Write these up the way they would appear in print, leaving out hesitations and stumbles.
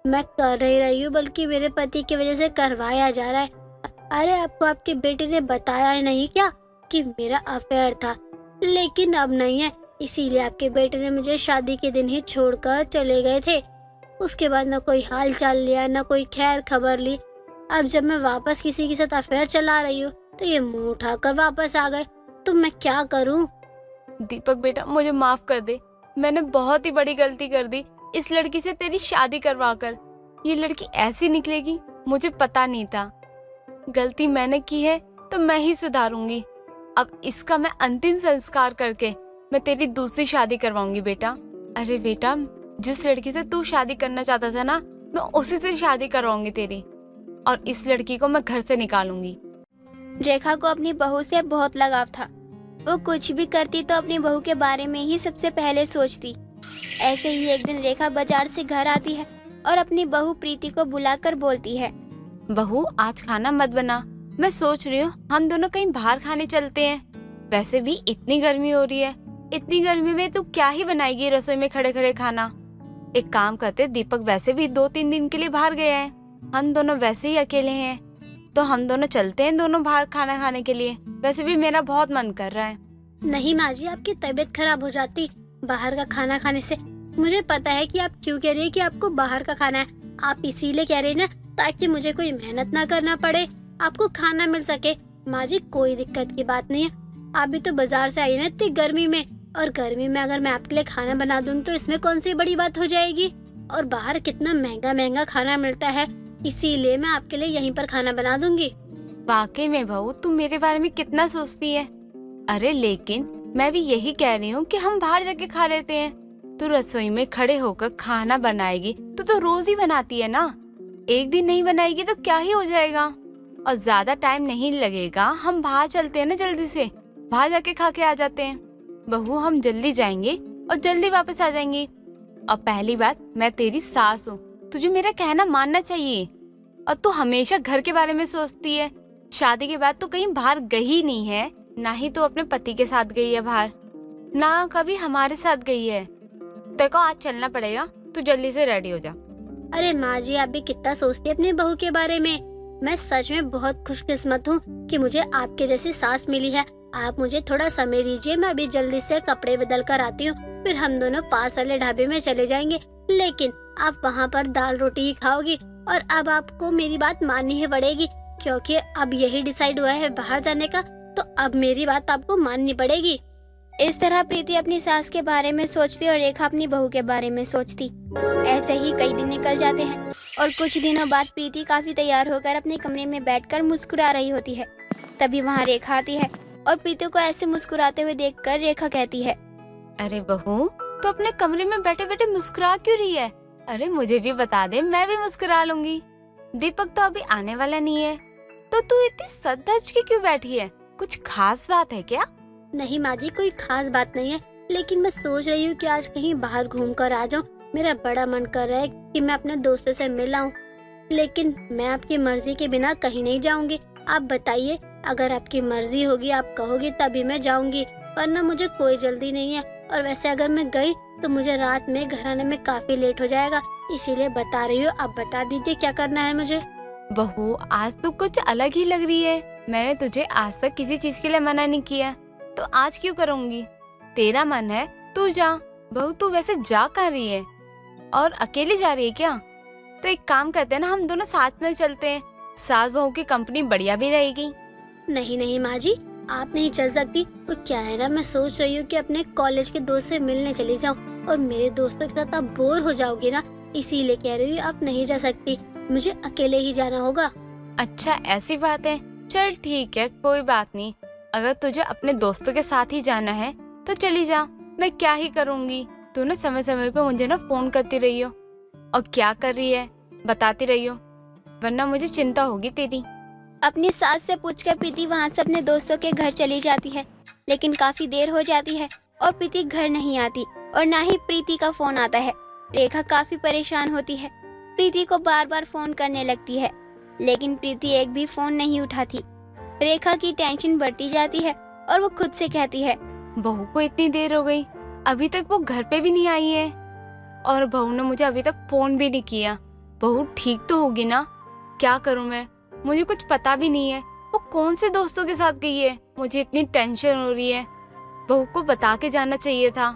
मैं कर नहीं रही हूँ, बल्कि मेरे पति की वजह से करवाया जा रहा है। अरे आपको आपके बेटे ने बताया ही नहीं क्या कि मेरा अफेयर था? लेकिन अब नहीं है, इसीलिए आपके बेटे ने मुझे शादी के दिन ही छोड़कर चले गए थे। उसके बाद न कोई हाल चाल लिया, न कोई खैर खबर ली। अब जब मैं वापस किसी के साथ अफेयर चला रही हूँ तो ये मुंह उठाकर वापस आ गए। तो मैं क्या करूँ? दीपक बेटा, मुझे माफ कर दे। मैंने बहुत ही बड़ी गलती कर दी इस लड़की से तेरी शादी करवा कर। ये लड़की ऐसी निकलेगी, मुझे पता नहीं था। गलती मैंने की है तो मैं ही सुधारूंगी। अब इसका मैं अंतिम संस्कार करके मैं तेरी दूसरी शादी करवाऊंगी बेटा। अरे बेटा, जिस लड़की से तू शादी करना चाहता था ना, मैं उसी से शादी करवाऊंगी तेरी, और इस लड़की को मैं घर से निकालूंगी। रेखा को अपनी बहू से बहुत लगाव था। वो कुछ भी करती तो अपनी बहू के बारे में ही सबसे पहले सोचती। ऐसे ही एक दिन रेखा बाजार से घर आती है और अपनी बहू प्रीति को बुलाकर बोलती है, बहू आज खाना मत बना, मैं सोच रही हूँ हम दोनों कहीं बाहर खाने चलते हैं। वैसे भी इतनी गर्मी हो रही है, इतनी गर्मी में तू क्या ही बनाएगी रसोई में खड़े खड़े खाना। एक काम करते, दीपक वैसे भी 2-3 दिन के लिए बाहर गया है, हम दोनों वैसे ही अकेले हैं, तो हम दोनों चलते हैं दोनों बाहर खाना खाने के लिए। वैसे भी मेरा बहुत मन कर रहा है। नहीं माँ जी, आपकी तबीयत खराब हो जाती बाहर का खाना खाने से। मुझे पता है कि आप क्यों कह रही है कि आपको बाहर का खाना है। आप इसीलिए कह रही है ना, ताकि मुझे कोई मेहनत ना करना पड़े, आपको खाना मिल सके। माँ जी कोई दिक्कत की बात नहीं है। आप भी तो बाजार से आई ना इतनी गर्मी में, और गर्मी में अगर मैं आपके लिए खाना बना दूंगी तो इसमें कौन सी बड़ी बात हो जाएगी। और बाहर कितना महंगा महंगा खाना मिलता है, इसीलिए मैं आपके लिए यहीं पर खाना बना दूंगी। वाकई में बहू, तू मेरे बारे में कितना सोचती है। अरे लेकिन मैं भी यही कह रही हूँ कि हम बाहर जाके खा लेते हैं। तू रसोई में खड़े होकर खाना बनाएगी तो रोज ही बनाती है ना, एक दिन नहीं बनाएगी तो क्या ही हो जाएगा। और ज्यादा टाइम नहीं लगेगा, हम बाहर चलते हैं ना, जल्दी से बाहर जाके खा के आ जाते हैं। बहू हम जल्दी जाएंगे और जल्दी वापस आ जाएंगे। और पहली बात, मैं तेरी सास हूँ, तुझे मेरा कहना मानना चाहिए। और तू हमेशा घर के बारे में सोचती है। शादी के बाद तू कहीं बाहर गई नहीं है, ना ही तू अपने पति के साथ गई है बाहर, ना कभी हमारे साथ गई है। देखो आज चलना पड़ेगा, तू जल्दी से रेडी हो जा। अरे माँ जी, आप भी कितना सोचती है अपनी बहू के बारे में। मैं सच में बहुत खुशकिस्मत हूँ कि मुझे आपके जैसी सास मिली है। आप मुझे थोड़ा समय दीजिए, मैं अभी जल्दी से कपड़े बदल कर आती हूँ, फिर हम दोनों पास वाले ढाबे में चले जाएंगे। लेकिन आप वहाँ पर दाल रोटी ही खाओगी, और अब आपको मेरी बात माननी ही पड़ेगी, क्योंकि अब यही डिसाइड हुआ है बाहर जाने का, तो अब मेरी बात आपको माननी पड़ेगी। इस तरह प्रीति अपनी सास के बारे में सोचती और रेखा अपनी बहू के बारे में सोचती। ऐसे ही कई दिन निकल जाते हैं और कुछ दिनों बाद प्रीति काफी तैयार होकर अपने कमरे में बैठकर मुस्कुरा रही होती है। तभी वहाँ रेखा आती है और प्रीति को ऐसे मुस्कुराते हुए देखकर रेखा कहती है, अरे बहू, तो अपने कमरे में बैठे बैठे मुस्कुरा क्यों रही है? अरे मुझे भी बता दे, मैं भी मुस्कुरा लूंगी। दीपक तो अभी आने वाला नहीं है, तो तू इतनी सज के क्यों बैठी है? कुछ खास बात है क्या? नहीं माँ जी, कोई खास बात नहीं है, लेकिन मैं सोच रही हूँ कि आज कहीं बाहर घूम कर आ जाऊँ। मेरा बड़ा मन कर रहा है कि मैं अपने दोस्तों से मिल आऊँ, लेकिन मैं आपकी मर्जी के बिना कहीं नहीं जाऊँगी। आप बताइए, अगर आपकी मर्जी होगी, आप कहोगी, तभी मैं जाऊँगी, वरना मुझे कोई जल्दी नहीं है। और वैसे अगर मैं गई तो मुझे रात में घर आने में काफी लेट हो जाएगा, इसीलिए बता रही हूँ। आप बता दीजिए क्या करना है मुझे। बहू आज तू कुछ अलग ही लग रही है। मैंने तुझे आज तक किसी चीज के लिए मना नहीं किया, तो आज क्यों करूँगी? तेरा मन है तू जा। बहू तू वैसे जा कर रही है, और अकेली जा रही है क्या? तो एक काम करते हैं ना, हम दोनों साथ में चलते हैं, सास बहू की कंपनी बढ़िया भी रहेगी। नहीं नहीं माँ जी, आप नहीं चल सकती। वो क्या है ना, मैं सोच रही हूँ कि अपने कॉलेज के दोस्त से मिलने चली जाऊँ, और मेरे दोस्तों के साथ आप बोर हो जाओगी ना, इसीलिए कह रही हूँ आप नहीं जा सकती, मुझे अकेले ही जाना होगा। अच्छा ऐसी बात है, चल ठीक है, कोई बात नहीं। अगर तुझे अपने दोस्तों के साथ ही जाना है तो चली जा, मैं क्या ही करूँगी। तू ना समय समय पे मुझे ना फोन करती रही हो, और क्या कर रही है बताती रही हो, वरना मुझे चिंता होगी तेरी। अपनी सास से पूछकर प्रीति वहाँ से अपने दोस्तों के घर चली जाती है, लेकिन काफी देर हो जाती है और प्रीति घर नहीं आती, और ना ही प्रीति का फोन आता है। रेखा काफी परेशान होती है, प्रीति को बार बार फोन करने लगती है, लेकिन प्रीति एक भी फोन नहीं उठाती। रेखा की टेंशन बढ़ती जाती है और वो खुद से कहती है, बहू को इतनी देर हो गई, अभी तक वो घर पे भी नहीं आई है, और बहू ने मुझे अभी तक फोन भी नहीं किया। बहू ठीक तो होगी ना? क्या करूं मैं, मुझे कुछ पता भी नहीं है वो कौन से दोस्तों के साथ गई है। मुझे इतनी टेंशन हो रही है। बहू को बता के जाना चाहिए था।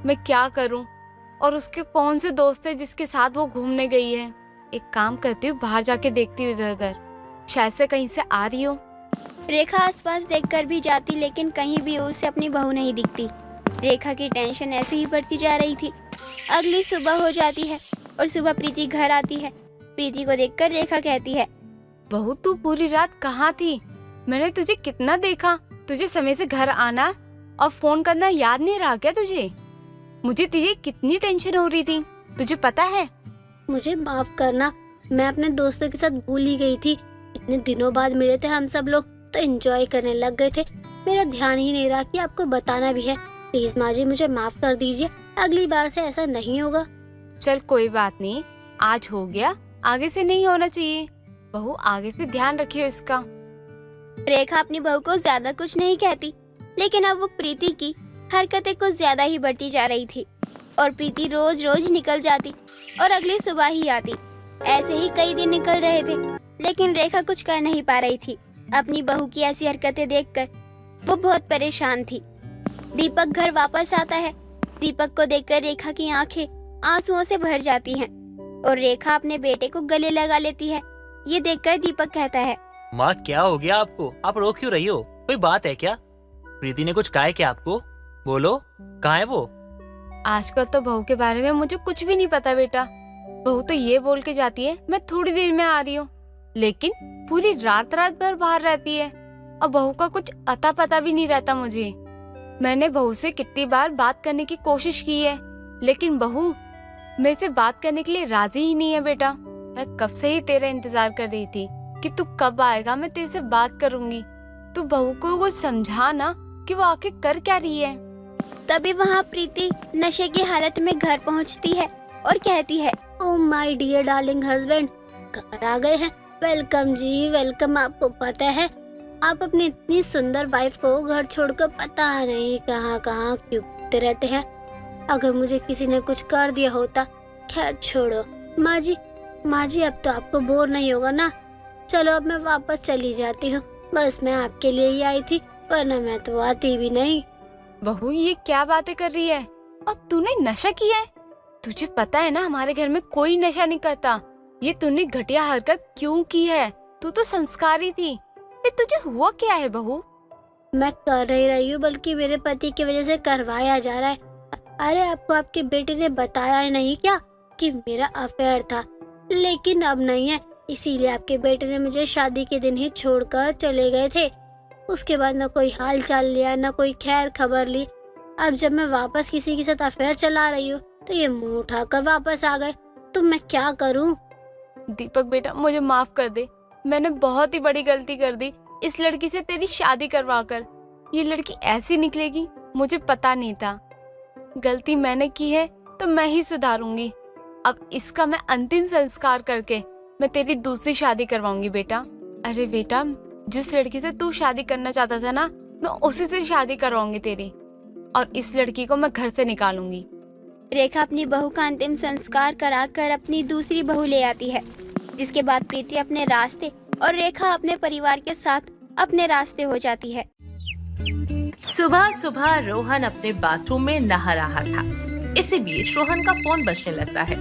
मैं क्या करूं? और उसके कौन से दोस्त है जिसके साथ वो घूमने गई है? एक काम करती हूँ, बाहर जाके देखती हूँ इधर उधर, शायद से कहीं से आ रही हो। रेखा आसपास देखकर भी जाती लेकिन कहीं भी उसे अपनी बहू नहीं दिखती। रेखा की टेंशन ऐसे ही बढ़ती जा रही थी। अगली सुबह हो जाती है और सुबह प्रीति घर आती है। प्रीति को देखकर रेखा कहती है, बहू तू पूरी रात कहाँ थी? मैंने तुझे कितना देखा। तुझे समय से घर आना और फोन करना याद नहीं रहा क्या तुझे? मुझे तुझे कितनी टेंशन हो रही थी, तुझे पता है? मुझे माफ करना, मैं अपने दोस्तों के साथ भूल ही गई थी। इतने दिनों बाद मिले थे हम सब लोग तो एंजॉय करने लग गए थे। मेरा ध्यान ही नहीं रहा कि आपको बताना भी है। प्लीज माँ जी मुझे माफ कर दीजिए, अगली बार से ऐसा नहीं होगा। चल कोई बात नहीं, आज हो गया, आगे से नहीं होना चाहिए। बहू आगे से ध्यान रखियो इसका। रेखा अपनी बहू को ज्यादा कुछ नहीं कहती, लेकिन अब वो प्रीति की हरकतें कुछ ज्यादा ही बढ़ती जा रही थी और प्रीति रोज रोज निकल जाती और अगली सुबह ही आती। ऐसे ही कई दिन निकल रहे थे, लेकिन रेखा कुछ कर नहीं पा रही थी। अपनी बहू की ऐसी हरकतें देखकर वो बहुत परेशान थी। दीपक घर वापस आता है। दीपक को देखकर रेखा की आंखें आंसुओं से भर जाती हैं और रेखा अपने बेटे को गले लगा लेती है। ये देखकर दीपक कहता है, माँ क्या हो गया आपको? आप रो क्यों रही हो? कोई बात है क्या? प्रीति ने कुछ कहा है क्या आपको? बोलो, कहाँ है वो? आजकल तो बहू के बारे में मुझे कुछ भी नहीं पता बेटा। बहू तो ये बोल के जाती है मैं थोड़ी देर में आ रही हूँ, लेकिन पूरी रात रात भर बाहर रहती है और बहू का कुछ अता पता भी नहीं रहता मुझे। मैंने बहू से कितनी बार बात करने की कोशिश की है, लेकिन बहू मेरे से बात करने के लिए राजी ही नहीं है बेटा। मैं कब से ही तेरा इंतजार कर रही थी कि तू कब आएगा, मैं तेरे से बात करूंगी। तू बहू को वो समझा ना कि वो आके कर क्या रही है। तभी वहाँ प्रीति नशे की हालत में घर पहुँचती है और कहती है, oh my dear darling husband, घर आ गए हैं। वेलकम जी वेलकम। आपको पता है आप अपनी इतनी सुंदर वाइफ को घर छोड़कर पता नहीं कहाँ कहाँ क्यों घूमते रहते हैं। अगर मुझे किसी ने कुछ कर दिया होता, खैर छोड़ो। माँ जी अब तो आपको बोर नहीं होगा ना? चलो अब मैं वापस चली जाती हूँ। बस मैं आपके लिए ही आई थी, वरना मैं तो आती भी नहीं। बहू ये क्या बातें कर रही है? और तूने नशा किया है? तुझे पता है ना हमारे घर में कोई नशा नहीं करता। ये तूने घटिया हरकत क्यों की है? तू तो संस्कारी थी। ये तुझे हुआ क्या है बहू? मैं कर नहीं रही हूँ, बल्कि मेरे पति की वजह से करवाया जा रहा है। अरे आपको आपके बेटे ने बताया ही नहीं क्या कि मेरा अफेयर था? लेकिन अब नहीं है, इसीलिए आपके बेटे ने मुझे शादी के दिन ही छोड़कर चले गए थे। उसके बाद न कोई हाल चाल लिया, न कोई खैर खबर ली। अब जब मैं वापस किसी के साथ अफेयर चला रही हूँ तो ये मुंह उठाकर वापस आ गए। तो मैं क्या करूँ? दीपक बेटा मुझे माफ कर दे, मैंने बहुत ही बड़ी गलती कर दी इस लड़की से तेरी शादी करवा कर। ये लड़की ऐसी निकलेगी मुझे पता नहीं था। गलती मैंने की है तो मैं ही सुधारूंगी। अब इसका मैं अंतिम संस्कार करके मैं तेरी दूसरी शादी करवाऊंगी बेटा। अरे बेटा, जिस लड़की से तू शादी करना चाहता था ना, मैं उसी से शादी करवाऊंगी तेरी, और इस लड़की को मैं घर से निकालूंगी। रेखा अपनी बहू का अंतिम संस्कार कराकर अपनी दूसरी बहू ले आती है, जिसके बाद प्रीति अपने रास्ते और रेखा अपने परिवार के साथ अपने रास्ते हो जाती है। सुबह सुबह रोहन अपने बाथरूम में नहा रहा था। इसी बीच रोहन का फोन बजने लगता है।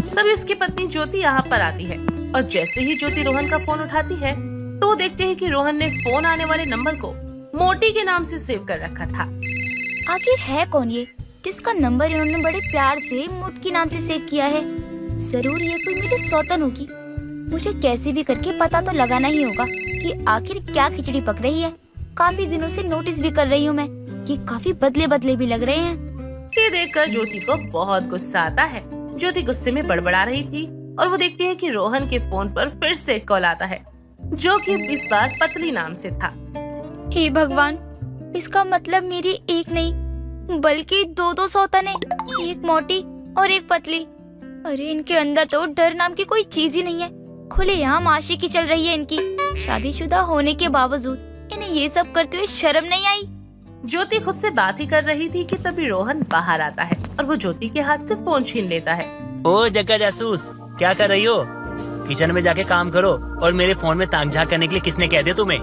तभी उसकी पत्नी ज्योति यहाँ पर आती है और जैसे ही ज्योति रोहन का फोन उठाती है तो देखते हैं कि रोहन ने फोन आने वाले नंबर को मोटी के नाम से सेव कर रखा था। आखिर है कौन ये जिसका नंबर इन्होंने बड़े प्यार से मोटकी नाम से सेव किया है? जरूर ये कोई मेरी सौतन होगी। मुझे कैसे भी करके पता तो लगाना ही होगा कि आखिर क्या खिचड़ी पक रही है। काफी दिनों से नोटिस भी कर रही हूँ मैं कि काफी बदले बदले भी लग रहे हैं। ये देखकर ज्योति को बहुत गुस्सा आता है। ज्योति गुस्से में बड़बड़ा रही थी और वो देखती है कि रोहन के फोन पर फिर से एक कॉल आता है, जो कि इस बार पतली नाम से था। हे भगवान, इसका मतलब मेरी एक नहीं बल्कि दो सौतन है, एक मोटी और एक पतली। अरे इनके अंदर तो डर नाम की कोई चीज ही नहीं है। खुलेआम आशिकी चल रही है इनकी। शादीशुदा होने के बावजूद इन्हें ये सब करते हुए शर्म नहीं आई। ज्योति खुद से बात ही कर रही थी कि तभी रोहन बाहर आता है और वो ज्योति के हाथ से फोन छीन लेता है। ओ जग्गा जासूस, क्या कर रही हो? किचन में जाके काम करो। और मेरे फोन में ताक झाक करने के लिए किसने कह दिया तुम्हें?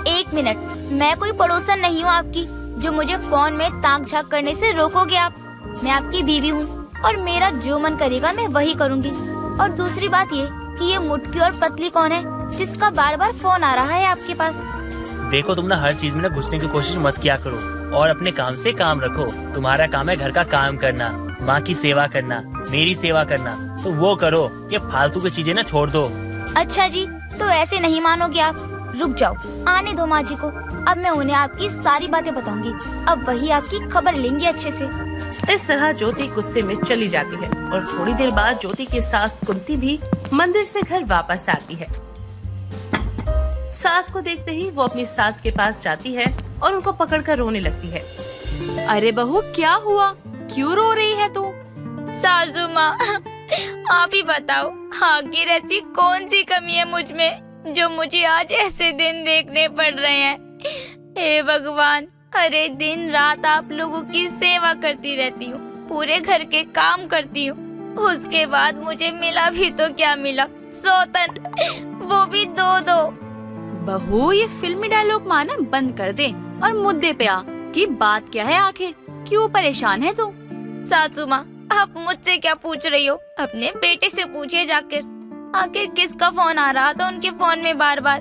1 मिनट, मैं कोई पड़ोसन नहीं हूँ आपकी जो मुझे फोन में ताक झाक करने से रोकोगे आप। मैं आपकी बीवी हूँ और मेरा जो मन करेगा मैं वही करूँगी। और दूसरी बात ये कि ये मुटकी और पतली कौन है जिसका बार बार फोन आ रहा है आपके पास? देखो तुम ना हर चीज में ना घुसने की कोशिश मत किया करो और अपने काम से काम रखो। तुम्हारा काम है घर का काम करना, माँ की सेवा करना, मेरी सेवा करना, तो वो करो। ये फालतू की चीजें ना छोड़ दो। अच्छा जी, तो ऐसे नहीं मानोगे आप? रुक जाओ, आने दो माँ जी को। अब मैं उन्हें आपकी सारी बातें बताऊंगी। अब वही आपकी खबर लेंगे अच्छे से। इस तरह ज्योति गुस्से में चली जाती है और थोड़ी देर बाद ज्योति की सास कुंती भी मंदिर से घर वापस आती है। सास को देखते ही वो अपनी सास के पास जाती है और उनको पकड़कर रोने लगती है। अरे बहू, क्या हुआ? क्यों रो रही है तू? सासू माँ, आप ही बताओ, आखिर ऐसी कौन सी कमी है मुझ में जो मुझे आज ऐसे दिन देखने पड़ रहे हैं? हे भगवान, अरे दिन रात आप लोगों की सेवा करती रहती हूँ, पूरे घर के काम करती हूँ, उसके बाद मुझे मिला भी तो क्या मिला? सौतन, वो भी 2-2। बहू, ये फिल्मी डायलॉग माना बंद कर दे और मुद्दे पे आ कि बात क्या है आखिर? क्यों परेशान है तू? सासू माँ, आप मुझसे क्या पूछ रही हो? अपने बेटे से पूछिए जाकर। आखिर किसका फोन आ रहा था उनके फोन में बार बार,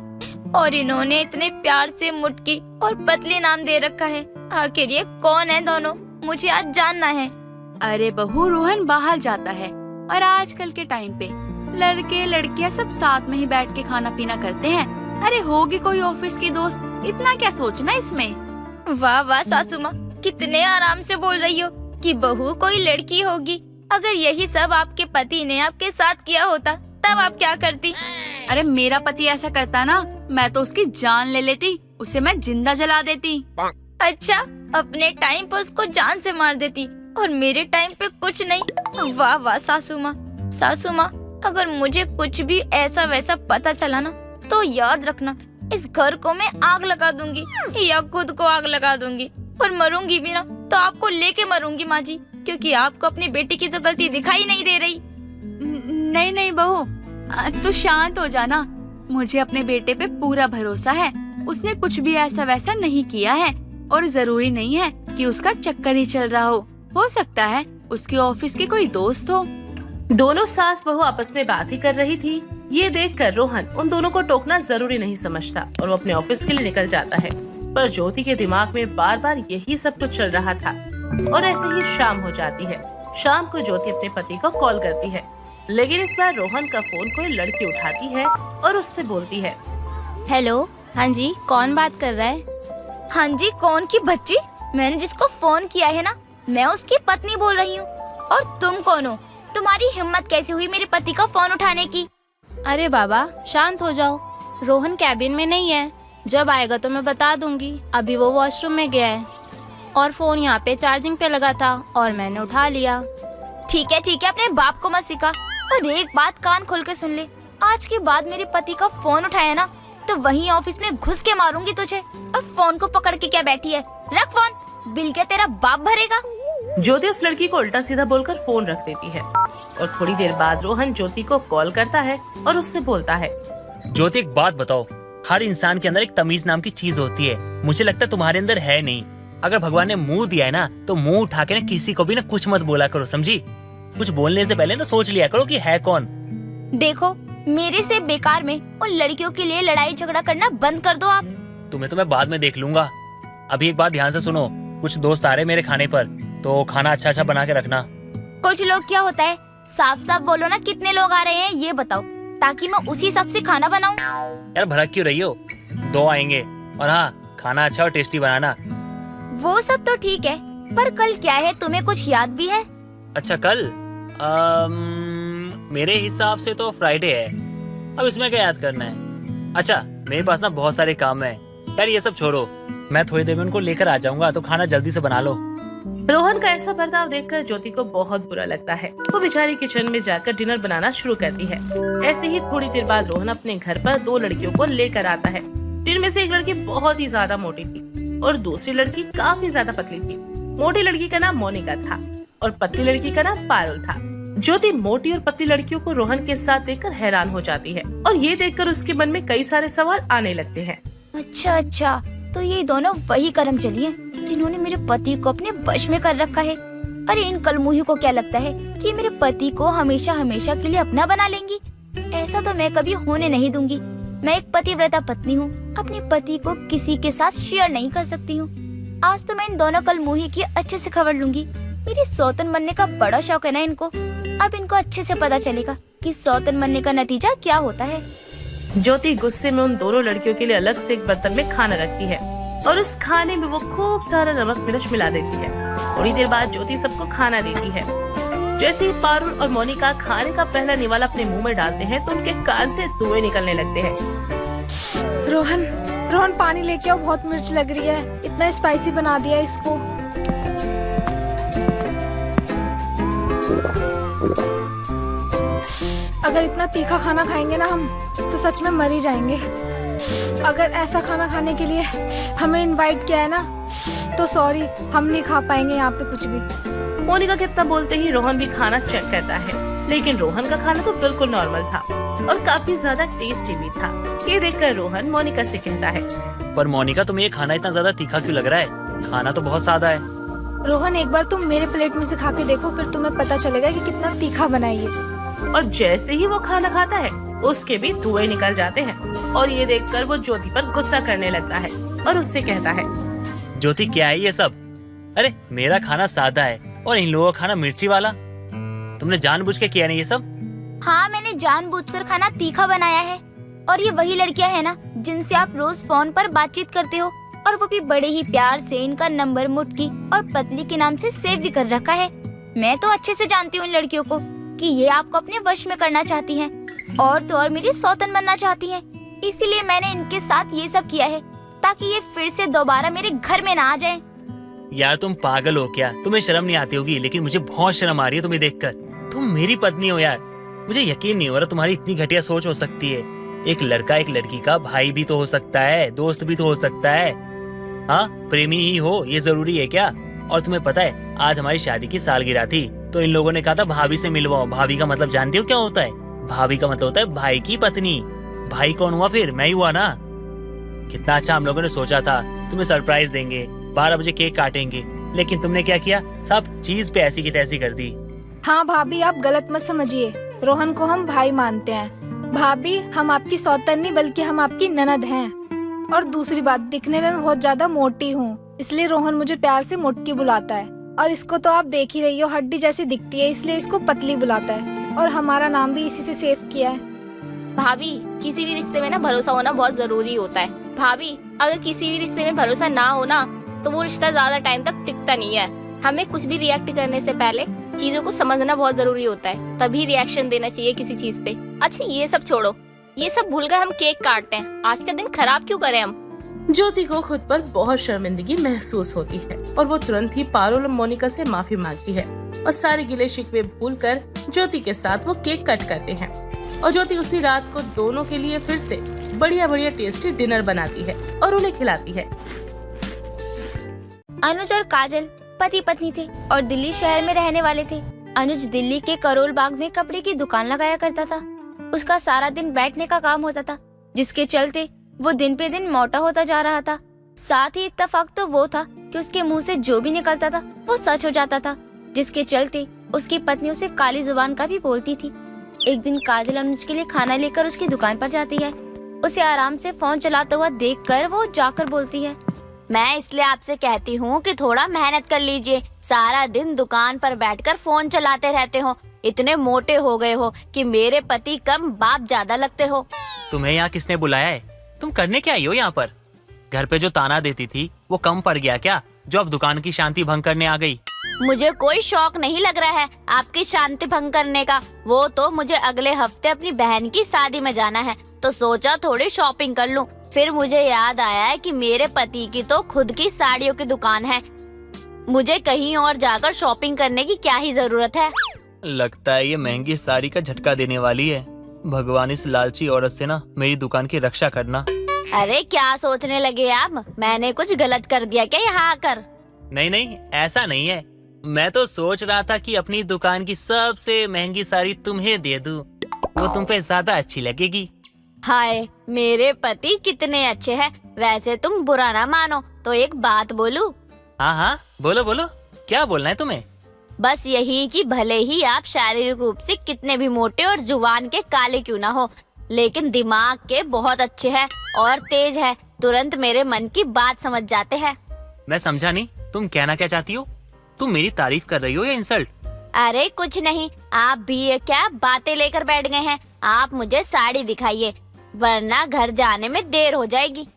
और इन्होंने इतने प्यार से मुटकी और पतली नाम दे रखा है। आखिर ये कौन है दोनों? मुझे आज जानना है। अरे बहू, रोहन बाहर जाता है और आजकल के टाइम पे लड़के लड़कियां सब साथ में ही बैठ के खाना पीना करते हैं। अरे होगी कोई ऑफिस की दोस्त, इतना क्या सोचना इसमें। वाह वाह सासू माँ, कितने आराम से बोल रही हो कि बहू कोई लड़की होगी। अगर यही सब आपके पति ने आपके साथ किया होता तब आप क्या करती? अरे मेरा पति ऐसा करता ना, मैं तो उसकी जान ले लेती, उसे मैं जिंदा जला देती। अच्छा, अपने टाइम पर उसको जान से मार देती और मेरे टाइम पे कुछ नहीं। वाह वाह सासू माँ। सासू माँ, अगर मुझे कुछ भी ऐसा वैसा पता चला ना, तो याद रखना, इस घर को मैं आग लगा दूंगी या खुद को आग लगा दूंगी। और मरूंगी भी ना तो आपको लेके मरूंगी माँ जी, क्योंकि आपको अपनी बेटी की तो गलती दिखाई नहीं दे रही। नहीं नहीं बहू, तू शांत हो जाना। मुझे अपने बेटे पे पूरा भरोसा है, उसने कुछ भी ऐसा वैसा नहीं किया है और जरूरी नहीं है कि उसका चक्कर ही चल रहा हो सकता है उसके ऑफिस के कोई दोस्त हो। दोनों सास बहू आपस में बात ही कर रही थी। ये देखकर रोहन उन दोनों को टोकना जरूरी नहीं समझता और वो अपने ऑफिस के लिए निकल जाता है। पर ज्योति के दिमाग में बार बार यही सब कुछ चल रहा था और ऐसे ही शाम हो जाती है। शाम को ज्योति अपने पति को कॉल करती है, लेकिन इस बार रोहन का फोन कोई लड़की उठाती है और उससे बोलती है। हेलो, हाँ जी, कौन बात कर रहा है? हाँ जी, कौन की बच्ची? मैंने जिसको फोन किया है ना, मैं उसकी पत्नी बोल रही हूँ। और तुम कौन हो? तुम्हारी हिम्मत कैसे हुई मेरे पति का फोन उठाने की? अरे बाबा, शांत हो जाओ। रोहन कैबिन में नहीं है, जब आएगा तो मैं बता दूंगी। अभी वो वॉशरूम में गया है और फोन यहाँ पे चार्जिंग पे लगा था और मैंने उठा लिया। ठीक है, अपने बाप को मत सिखा। और एक बात कान खोल के सुन ले, आज के बाद मेरे पति का फोन उठाया ना तो वहीं ऑफिस में घुस के मारूंगी तुझे। अब फोन को पकड़ के क्या बैठी है? रख फोन, बिल क्या तेरा बाप भरेगा? ज्योति उस लड़की को उल्टा सीधा बोलकर फोन रख देती है और थोड़ी देर बाद रोहन ज्योति को कॉल करता है और उससे बोलता है। ज्योति, एक बात बताओ, हर इंसान के अंदर एक तमीज नाम की चीज होती है। मुझे लगता है तुम्हारे अंदर है नहीं। अगर भगवान ने मुंह दिया है ना तो मुंह उठा के ना किसी को भी ना कुछ मत बोला करो, समझी? कुछ बोलने से पहले ना सोच लिया करो कि है कौन। देखो, मेरे से बेकार में उन लड़कियों के लिए लड़ाई झगड़ा करना बंद कर दो आप। तुम्हें तो मैं बाद में देख लूंगा। अभी एक बात ध्यान से सुनो, कुछ दोस्त आ रहे मेरे खाने पर, तो खाना अच्छा अच्छा बना के रखना। कुछ लोग क्या होता है? साफ साफ बोलो ना, कितने लोग आ रहे हैं ये बताओ, ताकि मैं उसी हिसाब से खाना बनाऊं। यार भड़क क्यों रही हो? 2 आएंगे और हाँ, खाना अच्छा और टेस्टी बनाना। वो सब तो ठीक है, पर कल क्या है, तुम्हें कुछ याद भी है? अच्छा कल मेरे हिसाब से तो फ्राइडे है। अब इसमें क्या याद करना है? अच्छा, मेरे पास ना बहुत सारे काम है यार, ये सब छोड़ो, मैं थोड़ी देर में उनको लेकर आ जाऊंगा, तो खाना जल्दी से बना लो। रोहन का ऐसा बर्ताव देखकर ज्योति को बहुत बुरा लगता है। वो बेचारी किचन में जाकर डिनर बनाना शुरू करती है। ऐसे ही थोड़ी देर बाद रोहन अपने घर पर 2 लड़कियों को लेकर आता है, जिनमें से एक लड़की बहुत ही ज्यादा मोटी थी और दूसरी लड़की काफी ज्यादा पतली थी। मोटी लड़की का नाम मोनिका था और पतली लड़की का नाम पारुल था। ज्योति मोटी और पतली लड़कियों को रोहन के साथ देखकर हैरान हो जाती है और ये देखकर उसके मन में कई सारे सवाल आने लगते हैं। अच्छा, तो ये दोनों वही कर्मचारी हैं जिन्होंने मेरे पति को अपने वश में कर रखा है। अरे इन कलमुही को क्या लगता है कि मेरे पति को हमेशा हमेशा के लिए अपना बना लेंगी? ऐसा तो मैं कभी होने नहीं दूंगी। मैं एक पतिव्रता पत्नी हूँ, अपने पति को किसी के साथ शेयर नहीं कर सकती हूँ। आज तो मैं इन दोनों कलमुही की अच्छे से खबर लूंगी। मेरी सौतन बनने का बड़ा शौक है ना इनको। अब इनको अच्छे से पता चलेगा कि सौतन बनने का नतीजा क्या होता है। ज्योति गुस्से में उन दोनों लड़कियों के लिए अलग से एक बर्तन में खाना रखती है और उस खाने में वो खूब सारा नमक मिर्च मिला देती है। थोड़ी देर बाद ज्योति सबको खाना देती है। जैसे ही पारुल और मोनिका खाने का पहला निवाला अपने मुंह में डालते हैं तो उनके कान से धुएं निकलने लगते हैं। रोहन पानी लेके आओ, बहुत मिर्च लग रही है। इतना स्पाइसी बना दिया इसको। अगर इतना तीखा खाना खाएंगे ना हम तो सच में मर ही जाएंगे। अगर ऐसा खाना खाने के लिए हमें इनवाइट किया है ना तो सॉरी, हम नहीं खा पाएंगे यहाँ पे कुछ भी। मोनिका के इतना बोलते ही रोहन भी खाना चेक करता है, लेकिन रोहन का खाना तो बिल्कुल नॉर्मल था और काफी ज्यादा टेस्टी भी था। ये देखकर रोहन मोनिका से कहता है, पर मोनिका तुम्हें ये खाना इतना ज्यादा तीखा क्यों लग रहा है? खाना तो बहुत सादा है। रोहन एक बार तुम मेरे प्लेट में से खा के देखो, फिर तुम्हें पता चलेगा कि कितना तीखा बना है ये। और जैसे ही वो खाना खाता है उसके भी धुएं निकल जाते हैं और ये देखकर वो ज्योति पर गुस्सा करने लगता है और उससे कहता है, ज्योति क्या है ये सब? अरे मेरा खाना सादा है और इन लोगों का खाना मिर्ची वाला। तुमने जानबूझ के किया नहीं ये सब? हाँ, मैंने जानबूझकर खाना तीखा बनाया है। और ये वही लड़कियां हैं ना जिनसे आप रोज फोन पर बातचीत करते हो, और वो भी बड़े ही प्यार से इनका नंबर मुटकी और पतली के नाम से सेव भी कर रखा है। मैं तो अच्छे से जानती हूँ इन लड़कियों को कि ये आपको अपने वश में करना चाहती हैं और तो और मेरी सौतन बनना चाहती हैं। इसीलिए मैंने इनके साथ ये सब किया है ताकि ये फिर से दोबारा मेरे घर में ना आ जाएं। यार तुम पागल हो क्या? तुम्हें शर्म नहीं आती होगी, लेकिन मुझे बहुत शर्म आ रही है तुम्हें देखकर। तुम मेरी पत्नी हो यार। मुझे यकीन नहीं हो रहा तुम्हारी इतनी घटिया सोच हो सकती है। एक लड़का एक लड़की का भाई भी तो हो सकता है, दोस्त भी तो हो सकता है। हाँ, प्रेमी ही हो ये जरूरी है क्या? और तुम्हें पता है आज हमारी शादी की सालगिरह थी तो इन लोगों ने कहा था भाभी से मिलवाओ। भाभी का मतलब जानते हो क्या होता है? भाभी का मतलब होता है भाई की पत्नी। भाई कौन हुआ फिर? मैं ही हुआ ना। कितना अच्छा हम लोगों ने सोचा था तुम्हें सरप्राइज देंगे, 12 बजे केक काटेंगे, लेकिन तुमने क्या किया? सब चीज पे ऐसी की तैसी कर दी। हाँ भाभी, आप गलत मत समझिए। रोहन को हम भाई मानते हैं। भाभी, हम आपकी सौतन नहीं बल्कि हम आपकी ननद हैं। और दूसरी बात, दिखने में मैं बहुत ज्यादा मोटी हूँ, इसलिए रोहन मुझे प्यार से मोटकी बुलाता है। और इसको तो आप देख ही रही हो, हड्डी जैसी दिखती है, इसलिए इसको पतली बुलाता है। और हमारा नाम भी इसी से सेव किया है। भाभी, किसी भी रिश्ते में ना भरोसा होना बहुत जरूरी होता है। भाभी, अगर किसी भी रिश्ते में भरोसा ना हो ना तो वो रिश्ता ज्यादा टाइम तक टिकता नहीं है। हमें कुछ भी रिएक्ट करने से पहले चीजों को समझना बहुत जरूरी होता है, तभी रिएक्शन देना चाहिए किसी चीज पे। अच्छा ये सब छोड़ो, ये सब भूलकर हम केक काटते हैं। आज का दिन खराब क्यों करें हम? ज्योति को खुद पर बहुत शर्मिंदगी महसूस होती है और वो तुरंत ही पारुल और मोनिका से माफी मांगती है और सारे गिले शिकवे भूलकर ज्योति के साथ वो केक कट करते हैं। और ज्योति उसी रात को दोनों के लिए फिर से बढ़िया बढ़िया टेस्टी डिनर बनाती है और उन्हें खिलाती है। अनुज और काजल पति पत्नी थे और दिल्ली शहर में रहने वाले थे। अनुज दिल्ली के करोल बाग में कपड़े की दुकान लगाया करता था। उसका सारा दिन बैठने का काम होता था, जिसके चलते वो दिन पे दिन मोटा होता जा रहा था। साथ ही इत्तेफाक तो वो था कि उसके मुंह से जो भी निकलता था वो सच हो जाता था, जिसके चलते उसकी पत्नी उसे काली जुबान का भी बोलती थी। एक दिन काजल अनुज के लिए खाना लेकर उसकी दुकान पर जाती है। उसे आराम से फोन चलाता हुआ देखकर वो जाकर बोलती है, मैं इसलिए आपसे कहती हूँ कि थोड़ा मेहनत कर लीजिए। सारा दिन दुकान पर बैठकर फोन चलाते रहते हो, इतने मोटे हो गए हो कि मेरे पति कम बाप ज्यादा लगते हो। तुम्हें यहाँ किसने बुलाया है? तुम करने क्या आई हो यहाँ पर? घर पे जो ताना देती थी वो कम पड़ गया क्या, जो अब दुकान की शांति भंग करने आ गई? मुझे कोई शौक नहीं लग रहा है आपकी शांति भंग करने का। वो तो मुझे अगले हफ्ते अपनी बहन की शादी में जाना है, तो सोचा थोड़ी शॉपिंग कर लूं। फिर मुझे याद आया है कि मेरे पति की तो खुद की साड़ियों की दुकान है, मुझे कहीं और जाकर शॉपिंग करने की क्या ही जरूरत है। लगता है ये महंगी साड़ी का झटका देने वाली है। भगवान इस लालची औरत से ना मेरी दुकान की रक्षा करना। अरे क्या सोचने लगे आप? मैंने कुछ गलत कर दिया क्या यहाँ आकर? नहीं नहीं, ऐसा नहीं है। मैं तो सोच रहा था कि अपनी दुकान की सबसे महंगी साड़ी तुम्हें दे दूं। वो तुम पे ज्यादा अच्छी लगेगी। हाय, मेरे पति कितने अच्छे हैं। वैसे तुम बुरा ना मानो तो एक बात बोलूं? हाँ हाँ, बोलो बोलो, क्या बोलना है तुम्हें? बस यही कि भले ही आप शारीरिक रूप से कितने भी मोटे और जुबान के काले क्यों ना हो, लेकिन दिमाग के बहुत अच्छे हैं और तेज है। तुरंत मेरे मन की बात समझ जाते हैं। मैं समझा नहीं, तुम कहना क्या चाहती हो? तुम मेरी तारीफ कर रही हो या इंसल्ट? अरे कुछ नहीं, आप भी ये क्या बातें लेकर बैठ गए हैं। आप मुझे साड़ी दिखाइए, वरना घर जाने में देर हो जाएगी।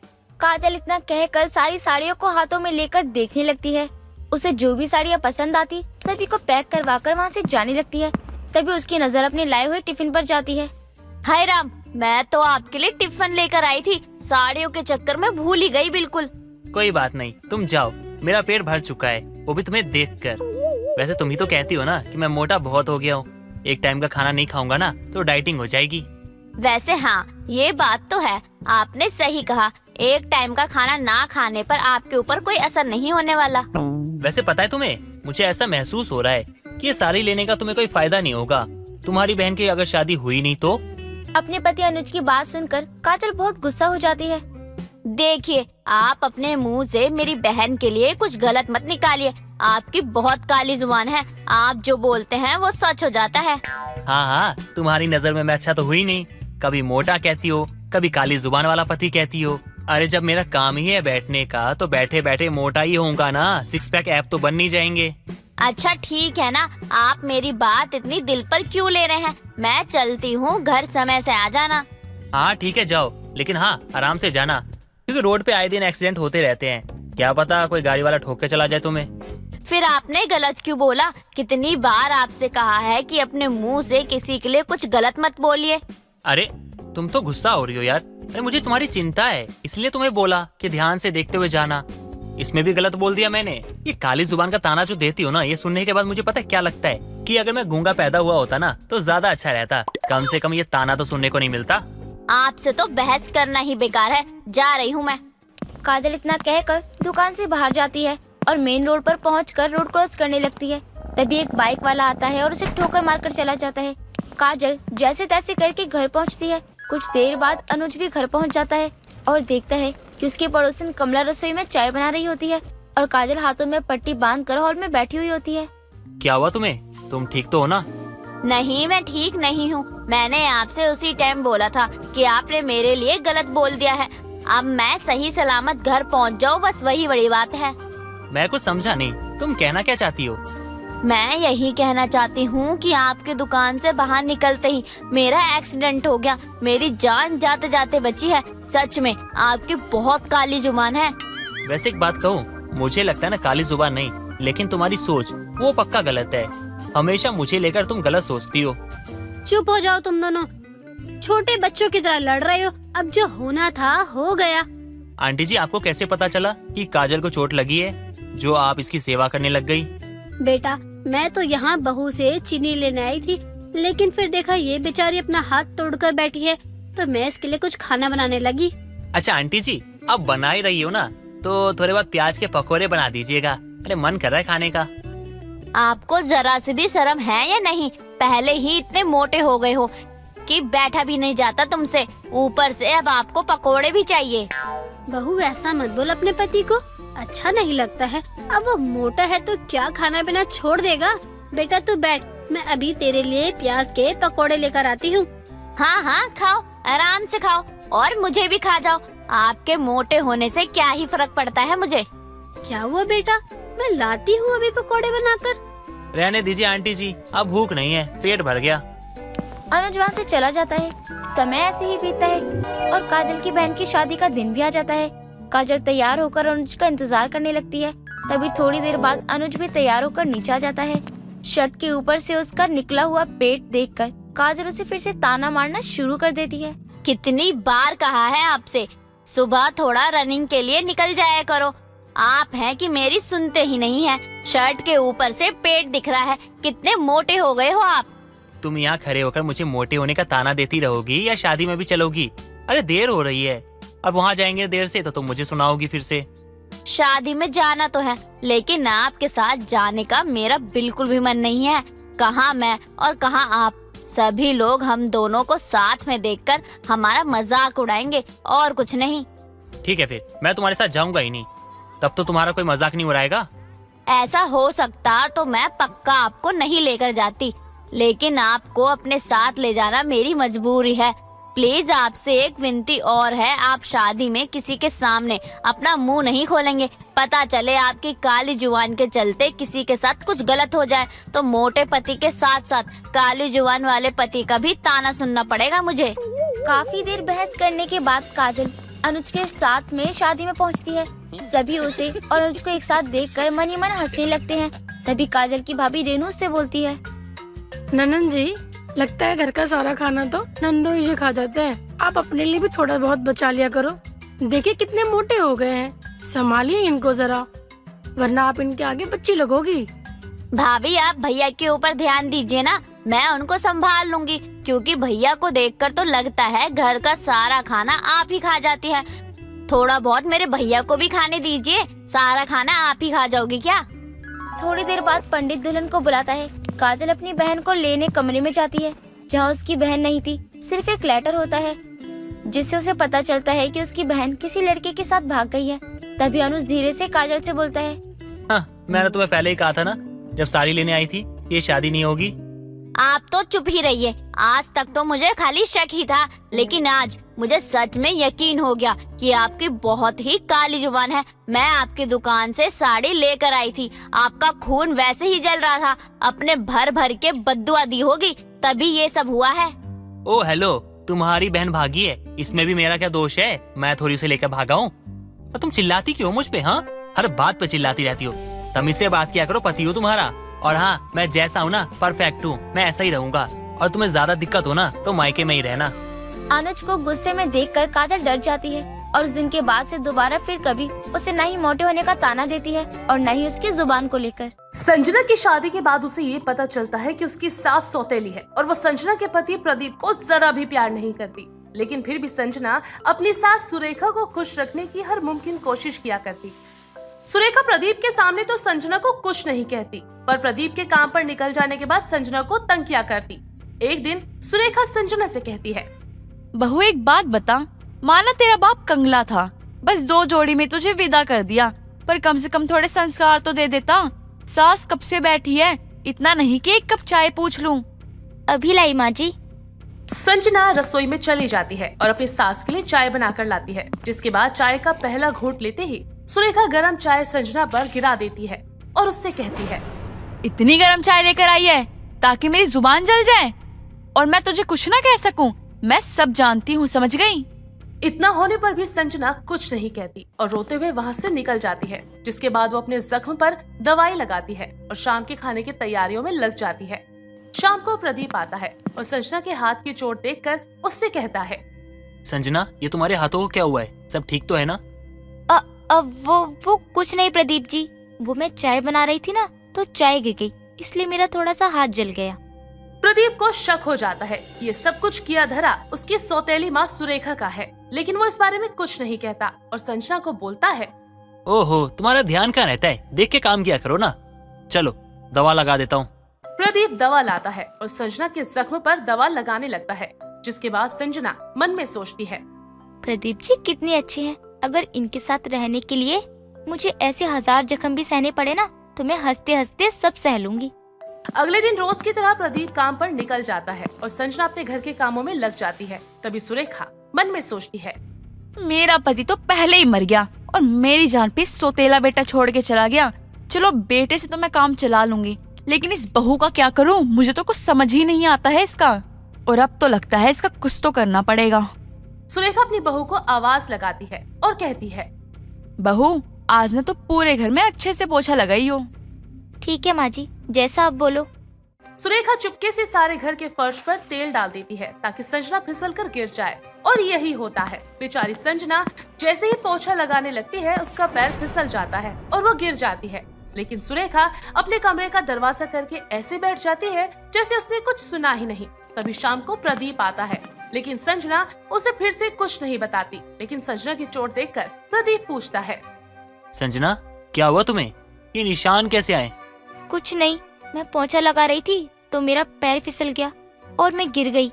काजल इतना कहकर सारी साड़ियों को हाथों में लेकर देखने लगती है। उसे जो भी साड़ियाँ पसंद आती सभी को पैक करवा कर वहाँ से जाने लगती है। तभी उसकी नजर अपने लाए हुए टिफिन पर जाती है। हाय राम, मैं तो आपके लिए टिफिन लेकर आई थी, साड़ियों के चक्कर में भूल ही गई बिल्कुल। कोई बात नहीं, तुम जाओ, मेरा पेट भर चुका है, वो भी तुम्हें देखकर। वैसे तुम ही तो कहती हो ना कि मैं मोटा बहुत हो गया हूँ। एक टाइम का खाना नहीं खाऊंगा ना तो डाइटिंग हो जाएगी। वैसे हाँ, ये बात तो है, आपने सही कहा। एक टाइम का खाना ना खाने पर आपके ऊपर कोई असर नहीं होने वाला। वैसे पता है तुम्हें, मुझे ऐसा महसूस हो रहा है कि ये साड़ी लेने का तुम्हें कोई फायदा नहीं होगा। तुम्हारी बहन की अगर शादी हुई नहीं तो? अपने पति अनुज की बात सुनकर काजल बहुत गुस्सा हो जाती है। देखिए, आप अपने मुंह से मेरी बहन के लिए कुछ गलत मत निकालिए। आपकी बहुत काली जुबान है, आप जो बोलते हैं वो सच हो जाता है। हाँ हाँ, तुम्हारी नजर में मैं अच्छा तो हुई नहीं। कभी मोटा कहती हो, कभी काली जुबान वाला पति कहती हो। अरे जब मेरा काम ही है बैठने का तो बैठे बैठे मोटा ही होऊंगा ना। 6 पैक ऐप तो बन नहीं जाएंगे। अच्छा ठीक है ना, आप मेरी बात इतनी दिल पर क्यों ले रहे हैं? मैं चलती हूँ, घर समय से आ जाना। हाँ ठीक है, जाओ, लेकिन हाँ आराम से जाना, क्योंकि रोड पे आए दिन एक्सीडेंट होते रहते हैं। क्या पता कोई गाड़ी वाला ठोक के चला जाए तुम्हें। फिर आपने गलत क्यों बोला? कितनी बार आपसे कहा है कि अपने मुंह से किसी के लिए कुछ गलत मत बोलिए। अरे तुम तो गुस्सा हो रही हो यार। अरे मुझे तुम्हारी चिंता है, इसलिए तुम्हें बोला कि ध्यान से देखते हुए जाना। इसमें भी गलत बोल दिया मैंने। ये काली जुबान का ताना जो देती हो ना, ये सुनने के बाद मुझे पता है क्या लगता है कि अगर मैं गूंगा पैदा हुआ होता ना तो ज्यादा अच्छा रहता। कम से कम ये ताना तो सुनने को नहीं मिलता। आपसे तो बहस करना ही बेकार है, जा रही हूँ मैं। काजल इतना कहकर दुकान से बाहर जाती है और मेन रोड पर पहुंचकर रोड क्रॉस करने लगती है। तभी एक बाइक वाला आता है और उसे ठोकर मारकर चला जाता है। काजल जैसे तैसे करके घर पहुंचती है। कुछ देर बाद अनुज भी घर पहुंच जाता है और देखता है कि उसकी पड़ोसन कमला रसोई में चाय बना रही होती है और काजल हाथों में पट्टी बांधकर हॉल में बैठी हुई होती है। क्या हुआ तुम्हें? तुम ठीक तो हो ना? नहीं, मैं ठीक नहीं हूँ। मैंने आपसे उसी टाइम बोला था कि आपने मेरे लिए गलत बोल दिया है। अब मैं सही सलामत घर पहुँच जाऊँ, बस वही बड़ी बात है। मैं कुछ समझा नहीं, तुम कहना क्या चाहती हो? मैं यही कहना चाहती हूँ कि आपके दुकान से बाहर निकलते ही मेरा एक्सीडेंट हो गया। मेरी जान जाते जाते बची है। सच में आपकी बहुत काली जुबान है। वैसे एक बात कहूँ, मुझे लगता है ना काली जुबान नहीं, लेकिन तुम्हारी सोच वो पक्का गलत है। हमेशा मुझे लेकर तुम गलत सोचती हो। चुप हो जाओ तुम दोनों, छोटे बच्चों की तरह लड़ रहे हो। अब जो होना था हो गया। आंटी जी, आपको कैसे पता चला कि काजल को चोट लगी है जो आप इसकी सेवा करने लग गई? बेटा, मैं तो यहाँ बहू से चीनी लेने आई थी, लेकिन फिर देखा ये बेचारी अपना हाथ तोड़कर बैठी है, तो मैं इसके लिए कुछ खाना बनाने लगी। अच्छा आंटी जी, अब बना ही रही हो ना तो थोड़े बहुत प्याज के पकोड़े बना दीजिएगा। अरे मन कर रहा है खाने का। आपको जरा से भी शर्म है या नहीं? पहले ही इतने मोटे हो गए हो कि बैठा भी नहीं जाता तुमसे, ऊपर से अब आपको पकोड़े भी चाहिए। बहू ऐसा मत बोल अपने पति को, अच्छा नहीं लगता है। अब वो मोटा है तो क्या खाना पीना छोड़ देगा? बेटा तू बैठ, मैं अभी तेरे लिए प्याज के पकोड़े लेकर आती हूँ। हाँ हाँ खाओ, आराम से खाओ और मुझे भी खा जाओ। आपके मोटे होने से क्या ही फर्क पड़ता है मुझे। क्या हुआ बेटा? मैं लाती हूँ अभी पकोड़े बनाकर। रहने दीजिए आंटी जी, अब भूख नहीं है, पेट भर गया। अनुज वहाँ से चला जाता है। समय ऐसे ही बीतता है और काजल की बहन की शादी का दिन भी आ जाता है। काजल तैयार होकर अनुज का इंतजार करने लगती है। तभी थोड़ी देर बाद अनुज भी तैयार होकर नीचे आ जाता है। शर्ट के ऊपर से उसका निकला हुआ पेट देखकर काजल उसे फिर से ताना मारना शुरू कर देती है। कितनी बार कहा है आपसे, सुबह थोड़ा रनिंग के लिए निकल जाया करो। आप हैं कि मेरी सुनते ही नहीं है। शर्ट के ऊपर से पेट दिख रहा है, कितने मोटे हो गए हो आप। तुम यहाँ खड़े होकर मुझे मोटे होने का ताना देती रहोगी या शादी में भी चलोगी? अरे देर हो रही है, अब वहाँ जाएंगे देर से तो तुम मुझे सुनाओगी फिर से। शादी में जाना तो है, लेकिन आपके साथ जाने का मेरा बिल्कुल भी मन नहीं है। कहाँ मैं और कहाँ आप, सभी लोग हम दोनों को साथ में देखकर हमारा मजाक उड़ाएंगे और कुछ नहीं। ठीक है, फिर मैं तुम्हारे साथ जाऊंगा ही नहीं। तब तो तुम्हारा कोई मजाक नहीं उड़ाएगा। ऐसा हो सकता तो मैं पक्का आपको नहीं लेकर जाती, लेकिन आपको अपने साथ ले जाना मेरी मजबूरी है। प्लीज आपसे एक विनती और है, आप शादी में किसी के सामने अपना मुंह नहीं खोलेंगे। पता चले आपकी काली जुबान के चलते किसी के साथ कुछ गलत हो जाए तो मोटे पति के साथ साथ काली जुबान वाले पति का भी ताना सुनना पड़ेगा मुझे। काफी देर बहस करने के बाद काजल अनुज के साथ में शादी में पहुंचती है। सभी उसे और अनुज को एक साथ देखकर मन ही मन हंसने लगते हैं। तभी काजल की भाभी रेनू उससे बोलती है, ननन जी, लगता है घर का सारा खाना तो नंदो ही जी खा जाते हैं। आप अपने लिए भी थोड़ा बहुत बचा लिया करो। देखिए कितने मोटे हो गए हैं, संभालिए इनको जरा, वरना आप इनके आगे बच्ची लगोगी। भाभी आप भैया के ऊपर ध्यान दीजिए ना, मैं उनको संभाल लूंगी, क्योंकि भैया को देखकर तो लगता है घर का सारा खाना आप ही खा जाती है। थोड़ा बहुत मेरे भैया को भी खाने दीजिए, सारा खाना आप ही खा जाओगी क्या? थोड़ी देर बाद पंडित दुल्हन को बुलाता है। काजल अपनी बहन को लेने कमरे में जाती है, जहाँ उसकी बहन नहीं थी, सिर्फ एक लेटर होता है जिससे उसे पता चलता है कि उसकी बहन किसी लड़के के साथ भाग गई है। तभी अनुज धीरे से काजल से बोलता है, हाँ, मैंने तुम्हें पहले ही कहा था ना, जब साड़ी लेने आई थी, ये शादी नहीं होगी। आप तो चुप ही रहिए। आज तक तो मुझे खाली शक ही था, लेकिन आज मुझे सच में यकीन हो गया कि आपकी बहुत ही काली जुबान है। मैं आपकी दुकान से साड़ी लेकर आई थी, आपका खून वैसे ही जल रहा था, अपने भर भर के बद्दुआ दी होगी, तभी ये सब हुआ है। ओ हेलो, तुम्हारी बहन भागी है, इसमें भी मेरा क्या दोष है? मैं थोड़ी उसे लेकर भागा हूँ। और तुम चिल्लाती क्यों मुझ पे? हाँ, हर बात पे चिल्लाती रहती हो। तमीज से बात किया करो, पति हो तुम्हारा। और हाँ, मैं जैसा हूँ ना, परफेक्ट हूँ, मैं ऐसा ही रहूंगा। और तुम्हें ज्यादा दिक्कत हो ना तो मायके में ही रहना। अनुज को गुस्से में देखकर काजल डर जाती है और उस दिन के बाद से दोबारा फिर कभी उसे न ही मोटे होने का ताना देती है और न ही उसकी जुबान को लेकर। संजना की शादी के बाद उसे ये पता चलता है कि उसकी सास सौतेली है और वो संजना के पति प्रदीप को जरा भी प्यार नहीं करती। लेकिन फिर भी संजना अपनी सास सुरेखा को खुश रखने की हर मुमकिन कोशिश किया करती। सुरेखा प्रदीप के सामने तो संजना को कुछ नहीं कहती, पर प्रदीप के काम पर निकल जाने के बाद संजना को तंग किया करती। एक दिन सुरेखा संजना से कहती है, बहू एक बात बता, माना तेरा बाप कंगला था, बस 2 जोड़ी में तुझे विदा कर दिया, पर कम से कम थोड़े संस्कार तो दे देता। सास कब से बैठी है, इतना नहीं कि एक कप चाय पूछ लूं। अभी लाई माँ जी। संजना रसोई में चली जाती है और अपनी सास के लिए चाय बनाकर लाती है, जिसके बाद चाय का पहला घूंट लेते ही सुरेखा गरम चाय संजना पर गिरा देती है और उससे कहती है, इतनी गरम चाय लेकर आई है ताकि मेरी जुबान जल जाए और मैं तुझे कुछ ना कह सकूं। मैं सब जानती हूँ, समझ गई? इतना होने पर भी संजना कुछ नहीं कहती और रोते हुए वहाँ से निकल जाती है, जिसके बाद वो अपने जख्म पर दवाई लगाती है और शाम के खाने की तैयारियों में लग जाती है। शाम को प्रदीप आता है और संजना के हाथ की चोट देखकर उससे कहता है, संजना, ये तुम्हारे हाथों को क्या हुआ है? सब ठीक तो है ना? वो कुछ नहीं प्रदीप जी, वो मैं चाय बना रही थी ना तो चाय गिर गई, इसलिए मेरा थोड़ा सा हाथ जल गया। प्रदीप को शक हो जाता है ये सब कुछ किया धरा उसकी सौतेली माँ सुरेखा का है, लेकिन वो इस बारे में कुछ नहीं कहता और संजना को बोलता है, ओहो, तुम्हारा ध्यान कहाँ रहता है? देख के काम किया करो ना। चलो दवा लगा देता हूँ। प्रदीप दवा लाता है और संजना के जख्म पर दवा लगाने लगता है, जिसके बाद संजना मन में सोचती है, प्रदीप जी कितने अच्छे हैं, अगर इनके साथ रहने के लिए मुझे ऐसे 1000 जख्म भी सहने पड़े ना तो मैं हंसते हंसते सब सह लूंगी। अगले दिन रोज की तरह प्रदीप काम पर निकल जाता है और संजना अपने घर के कामों में लग जाती है। तभी सुरेखा मन में सोचती है, मेरा पति तो पहले ही मर गया और मेरी जान पे सौतेला बेटा छोड़ के चला गया। चलो बेटे से तो मैं काम चला लूंगी, लेकिन इस बहू का क्या करूं? मुझे तो कुछ समझ ही नहीं आता है इसका, और अब तो लगता है इसका कुछ तो करना पड़ेगा। सुरेखा अपनी बहू को आवाज लगाती है और कहती है, बहू, आज न तो पूरे घर में अच्छे से पोछा लगाई हो। ठीक है माँ जी, जैसा आप बोलो। सुरेखा चुपके से सारे घर के फर्श पर तेल डाल देती है ताकि संजना फिसलकर गिर जाए, और यही होता है। बेचारी संजना जैसे ही पोछा लगाने लगती है उसका पैर फिसल जाता है और वो गिर जाती है। लेकिन सुरेखा अपने कमरे का दरवाजा करके ऐसे बैठ जाती है जैसे उसने कुछ सुना ही नहीं। तभी शाम को प्रदीप आता है, लेकिन संजना उसे फिर से कुछ नहीं बताती। लेकिन संजना की चोट देखकर प्रदीप पूछता है, संजना, क्या हुआ तुम्हें? ये निशान कैसे आए? कुछ नहीं, मैं पोंछा लगा रही थी तो मेरा पैर फिसल गया और मैं गिर गई।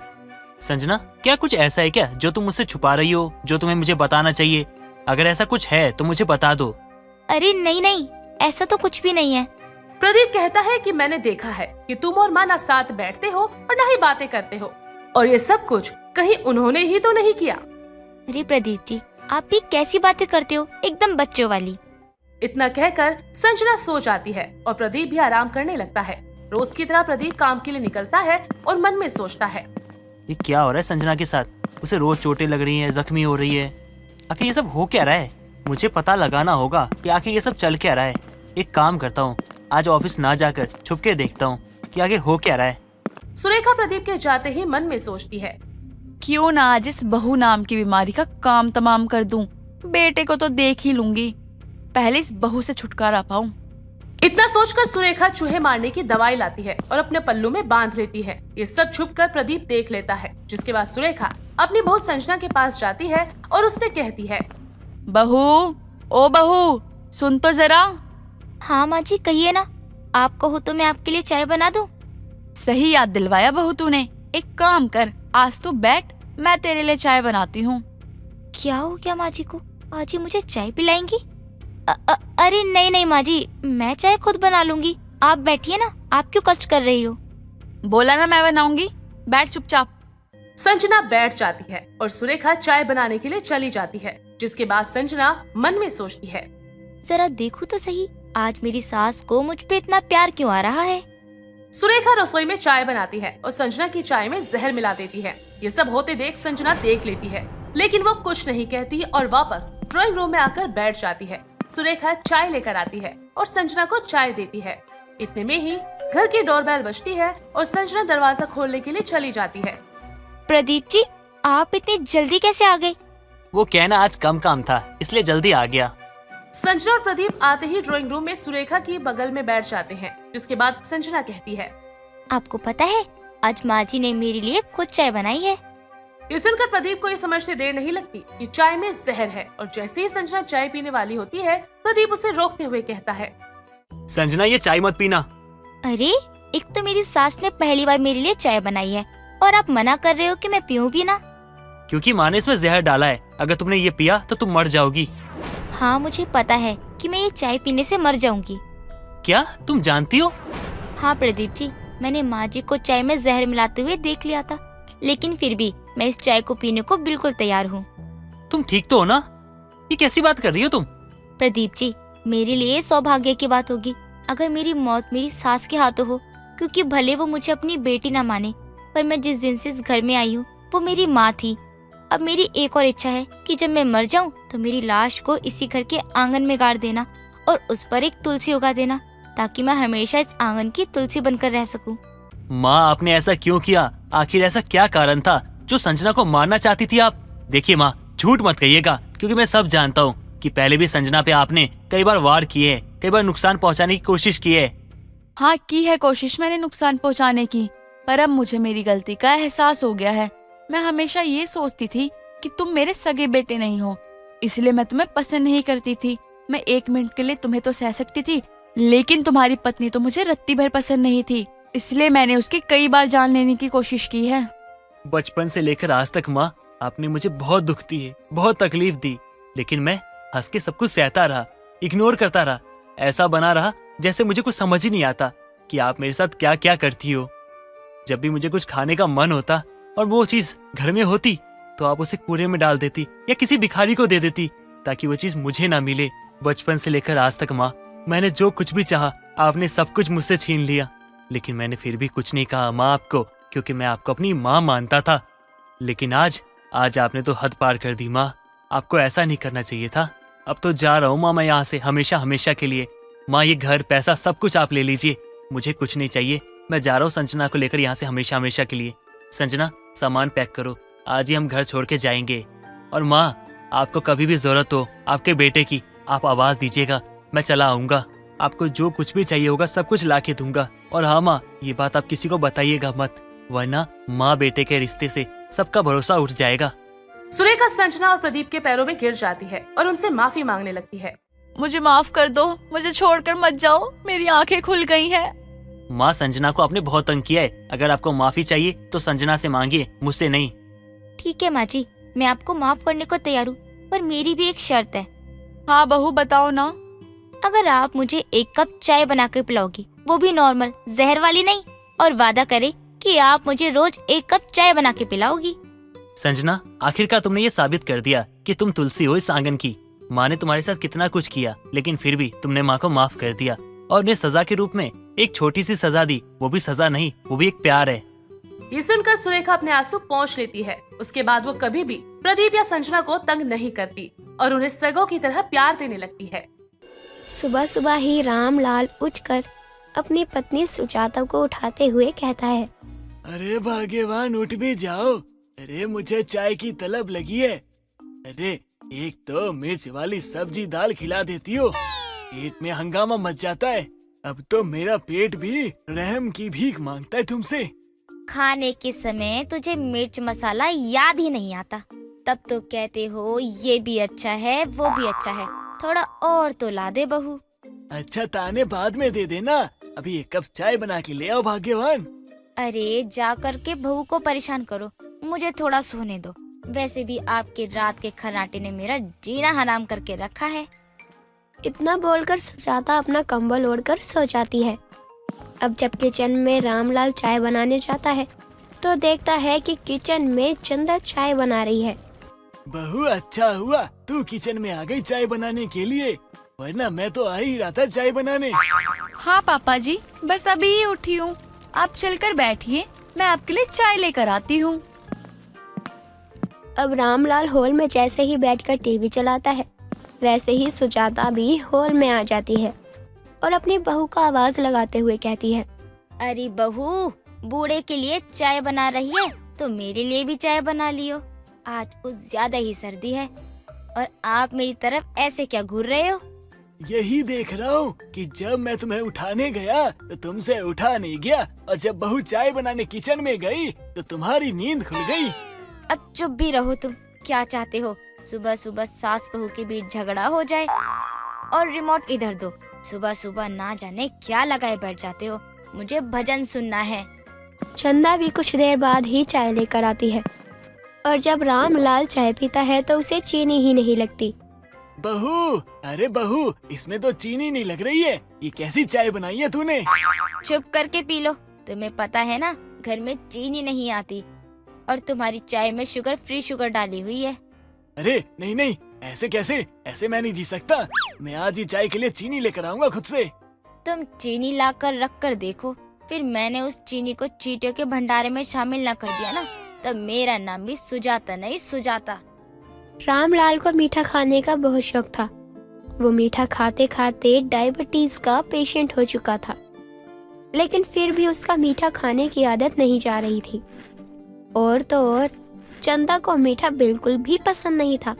संजना, क्या कुछ ऐसा है क्या जो तुम मुझसे छुपा रही हो, जो तुम्हें मुझे बताना चाहिए? अगर ऐसा कुछ है तो मुझे बता दो। अरे नहीं नहीं, ऐसा तो कुछ भी नहीं है। प्रदीप कहता है कि मैंने देखा है कि तुम और माँ ना साथ बैठते हो और ना ही बातें करते हो, और ये सब कुछ कहीं उन्होंने ही तो नहीं किया। अरे प्रदीप जी, आप भी कैसी बातें करते हो, एकदम बच्चों वाली। इतना कहकर संजना सो जाती है और प्रदीप भी आराम करने लगता है। रोज की तरह प्रदीप काम के लिए निकलता है और मन में सोचता है, ये क्या हो रहा है संजना के साथ? उसे रोज चोटें लग रही हैं, जख्मी हो रही है। आखिर ये सब हो क्या रहा है? मुझे पता लगाना होगा कि आखिर ये सब चल क्या रहा है। एक काम करता हूँ, आज ऑफिस ना जाकर छुप के देखता हूँ कि आगे हो क्या रहा है। सुरेखा प्रदीप के जाते ही मन में सोचती है, क्यों ना आज इस बहू नाम की बीमारी का काम तमाम कर दूं। बेटे को तो देख ही लूंगी, पहले इस बहू से छुटकारा पाऊं। इतना सोचकर सुरेखा चूहे मारने की दवाई लाती है और अपने पल्लू में बांध लेती है। ये सब छुपकर प्रदीप देख लेता है, जिसके बाद सुरेखा अपनी बहू संजना के पास जाती है और उससे कहती है, बहू, ओ बहू, सुन तो जरा। हाँ माँ जी, कहिए ना। आप कहो तो मैं आपके लिए चाय बना दूं। सही याद दिलवाया बहू तूने। एक काम कर, आज तू बैठ, मैं तेरे लिए चाय बनाती हूँ। क्या हो गया माँ जी को? आज ही मुझे चाय पिलाएंगी? अरे नहीं नहीं माँ जी, मैं चाय खुद बना लूंगी। आप बैठिए ना, आप क्यों कष्ट कर रही हो? बोला ना मैं बनाऊंगी, बैठ चुपचाप। संजना बैठ जाती है और सुरेखा चाय बनाने के लिए चली जाती है, जिसके बाद संजना मन में सोचती है, जरा देखूं तो सही, आज मेरी सास को मुझ पे इतना प्यार क्यों आ रहा है। सुरेखा रसोई में चाय बनाती है और संजना की चाय में जहर मिला देती है। ये सब होते देख संजना देख लेती है, लेकिन वो कुछ नहीं कहती और वापस ड्राइंग रूम में आकर बैठ जाती है। सुरेखा चाय लेकर आती है और संजना को चाय देती है। इतने में ही घर की डोरबेल बजती है और संजना दरवाजा खोलने के लिए चली जाती है। प्रदीप जी, आप इतनी जल्दी कैसे आ गए? वो कहना आज कम काम था, इसलिए जल्दी आ गया। संजना और प्रदीप आते ही ड्राइंग रूम में सुरेखा की बगल में बैठ जाते हैं, जिसके बाद संजना कहती है, आपको पता है, आज माँ जी ने मेरे लिए खुद चाय बनाई है। ये सुनकर प्रदीप को ये समझते देर नहीं लगती कि चाय में जहर है, और जैसे ही संजना चाय पीने वाली होती है, प्रदीप उसे रोकते हुए कहता है, संजना, ये चाय मत पीना। अरे, एक तो मेरी सास ने पहली बार मेरे लिए चाय बनाई है और आप मना कर रहे हो कि मैं पीऊं भी ना। क्योंकि माँ ने इसमें जहर डाला है, अगर तुमने ये पिया तो तुम मर जाओगी। हाँ, मुझे पता है कि मैं ये चाय पीने से मर जाऊंगी। क्या तुम जानती हो? हाँ प्रदीप जी, मैंने माँ जी को चाय में जहर मिलाते हुए देख लिया था, लेकिन फिर भी मैं इस चाय को पीने को बिल्कुल तैयार हूँ। तुम ठीक तो हो ना? ये कैसी बात कर रही हो तुम? प्रदीप जी, मेरे लिए सौभाग्य की बात होगी अगर मेरी मौत मेरी सास के हाथों हो, क्योंकि भले वो मुझे अपनी बेटी ना माने, पर मैं जिस दिन से इस घर में आई हूँ वो मेरी माँ थी। अब मेरी एक और इच्छा है कि जब मैं मर जाऊं तो मेरी लाश को इसी घर के आंगन में गाड़ देना और उस पर एक तुलसी उगा देना, ताकि मैं हमेशा इस आंगन की तुलसी बनकर रह सकूं। माँ, आपने ऐसा क्यों किया? आखिर ऐसा क्या कारण था जो संजना को मारना चाहती थी आप? देखिए माँ, झूठ मत कहिएगा, क्योंकि मैं सब जानता हूँ कि पहले भी संजना पे आपने कई बार वार किए, कई बार नुकसान पहुँचाने की कोशिश की है। हाँ, की है कोशिश मैंने नुकसान पहुंचाने की, पर अब मुझे मेरी गलती का एहसास हो गया है। मैं हमेशा ये सोचती थी कि तुम मेरे सगे बेटे नहीं हो, इसलिए मैं तुम्हें पसंद नहीं करती थी। मैं एक मिनट के लिए तुम्हें तो सह सकती थी, लेकिन तुम्हारी पत्नी तो मुझे रत्ती भर पसंद नहीं थी, इसलिए मैंने उसकी कई बार जान लेने की कोशिश की है। बचपन से लेकर आज तक माँ, आपने मुझे बहुत दुख दिए, बहुत तकलीफ दी, लेकिन मैं हंस के सब कुछ सहता रहा, इग्नोर करता रहा, ऐसा बना रहा जैसे मुझे कुछ समझ ही नहीं आता कि आप मेरे साथ क्या क्या करती हो। जब भी मुझे कुछ खाने का मन होता और वो चीज घर में होती तो आप उसे कूड़े में डाल देती या किसी भिखारी को दे देती ताकि वो चीज मुझे ना मिले। बचपन से लेकर आज तक माँ, मैंने जो कुछ भी चाहा आपने सब कुछ मुझसे छीन लिया, लेकिन मैंने फिर भी कुछ नहीं कहा माँ आपको, क्योंकि मैं आपको अपनी माँ मानता था। लेकिन आज आपने तो हद पार कर दी माँ, आपको ऐसा नहीं करना चाहिए था। अब तो जा रहा हूँ माँ मैं यहाँ से, हमेशा हमेशा के लिए। माँ, ये घर, पैसा सब कुछ आप ले लीजिए, मुझे कुछ नहीं चाहिए। मैं जा रहा हूँ संजना को लेकर यहाँ से हमेशा हमेशा के लिए। संजना, सामान पैक करो, आज ही हम घर छोड़ के जाएंगे। और माँ, आपको कभी भी जरूरत हो आपके बेटे की, आप आवाज दीजिएगा, मैं चला आऊंगा। आपको जो कुछ भी चाहिए होगा सब कुछ ला के दूंगा। और हाँ माँ, ये बात आप किसी को बताइएगा मत, वरना माँ बेटे के रिश्ते से सबका भरोसा उठ जाएगा। सुरेखा संजना और प्रदीप के पैरों में गिर जाती है और उनसे माफी मांगने लगती है। मुझे माफ कर दो, मुझे छोड़कर मत जाओ, मेरी आंखें खुल गई हैं। माँ संजना को आपने बहुत तंग किया है। अगर आपको माफी चाहिए तो संजना से मांगिए, मुझसे नहीं। ठीक है माँ जी, मैं आपको माफ करने को तैयार हूँ, पर मेरी भी एक शर्त है। हाँ बहू, बताओ ना। अगर आप मुझे 1 कप चाय बना कर पिलाओगी, वो भी नॉर्मल, जहर वाली नहीं, और वादा करे कि आप मुझे रोज 1 कप चाय बना के पिलाओगी। संजना, आखिरकार तुमने ये साबित कर दिया कि तुम तुलसी हो इस आंगन की। माँ ने तुम्हारे साथ कितना कुछ किया, लेकिन फिर भी तुमने माँ को माफ कर दिया और उन्हें सजा के रूप में एक छोटी सी सजा दी। वो भी सजा नहीं, वो भी एक प्यार है। ये सुनकर सुरेखा अपने आंसू पोंछ लेती है। उसके बाद वो कभी भी प्रदीप या संजना को तंग नहीं करती और उन्हें सगों की तरह प्यार देने लगती है। सुबह सुबह ही रामलाल उठकर अपनी पत्नी सुजाता को उठाते हुए कहता है, अरे भाग्यवान, उठ भी जाओ। अरे मुझे चाय की तलब लगी है। अरे एक तो मिर्च वाली सब्जी दाल खिला देती हो, पेट में हंगामा मच जाता है। अब तो मेरा पेट भी रहम की भीख मांगता है तुमसे। खाने के समय तुझे मिर्च मसाला याद ही नहीं आता, तब तो कहते हो ये भी अच्छा है वो भी अच्छा है, थोड़ा और तो ला दे बहू। अच्छा, ताने बाद में दे देना, अभी 1 कप चाय बना के ले आओ भाग्यवान। अरे जा करके बहू को परेशान करो, मुझे थोड़ा सोने दो। वैसे भी आपके रात के खर्राटे ने मेरा जीना हराम करके रखा है। इतना बोलकर सुजाता अपना कंबल ओढ़कर सो जाती है। अब जब किचन में रामलाल चाय बनाने जाता है तो देखता है कि किचन में चंदा चाय बना रही है। बहू, अच्छा हुआ तू किचन में आ गई चाय बनाने के लिए, वरना मैं तो आ ही रहा था चाय बनाने। हाँ पापा जी, बस अभी ही उठी हूँ, आप चलकर बैठिए, मैं आपके लिए चाय लेकर आती हूँ। अब रामलाल हॉल में जैसे ही बैठकर टीवी चलाता है, वैसे ही सुजाता भी हॉल में आ जाती है और अपनी बहू को आवाज लगाते हुए कहती है, अरे बहू, बूढ़े के लिए चाय बना रही है तो मेरे लिए भी चाय बना लियो। आज कुछ ज्यादा ही सर्दी है और आप मेरी तरफ ऐसे क्या घूर रहे हो? यही देख रहा हूँ कि जब मैं तुम्हें उठाने गया तो तुमसे उठा नहीं गया, और जब बहू चाय बनाने किचन में गई तो तुम्हारी नींद खुल गई। अब चुप भी रहो तुम, क्या चाहते हो? सुबह सुबह सास बहू के बीच झगड़ा हो जाए? और रिमोट इधर दो, सुबह सुबह ना जाने क्या लगाए बैठ जाते हो, मुझे भजन सुनना है। चंदा भी कुछ देर बाद ही चाय लेकर आती है और जब रामलाल चाय पीता है तो उसे चीनी ही नहीं लगती। बहू, अरे बहू, इसमें तो चीनी नहीं लग रही है, ये कैसी चाय बनाई है तूने? चुप करके पी लो, तुम्हें पता है ना घर में चीनी नहीं आती और तुम्हारी चाय में शुगर फ्री शुगर डाली हुई है। अरे नहीं नहीं, ऐसे कैसे? ऐसे मैं नहीं जी सकता। मैं आज ही चाय के लिए चीनी लेकर आऊंगा खुद से। तुम चीनी लाकर रख कर देखो, फिर मैंने उस चीनी को चींटियों के भंडारे में शामिल न कर दिया ना, तब मेरा नाम भी सुजाता नहीं सुजाता। रामलाल को मीठा खाने का बहुत शौक था। वो मीठा खाते खाते डायबिटीज का पेशेंट हो चुका था, लेकिन फिर भी उसका मीठा खाने की आदत नहीं जा रही थी। और तो और चंदा को मीठा बिल्कुल भी पसंद नहीं था,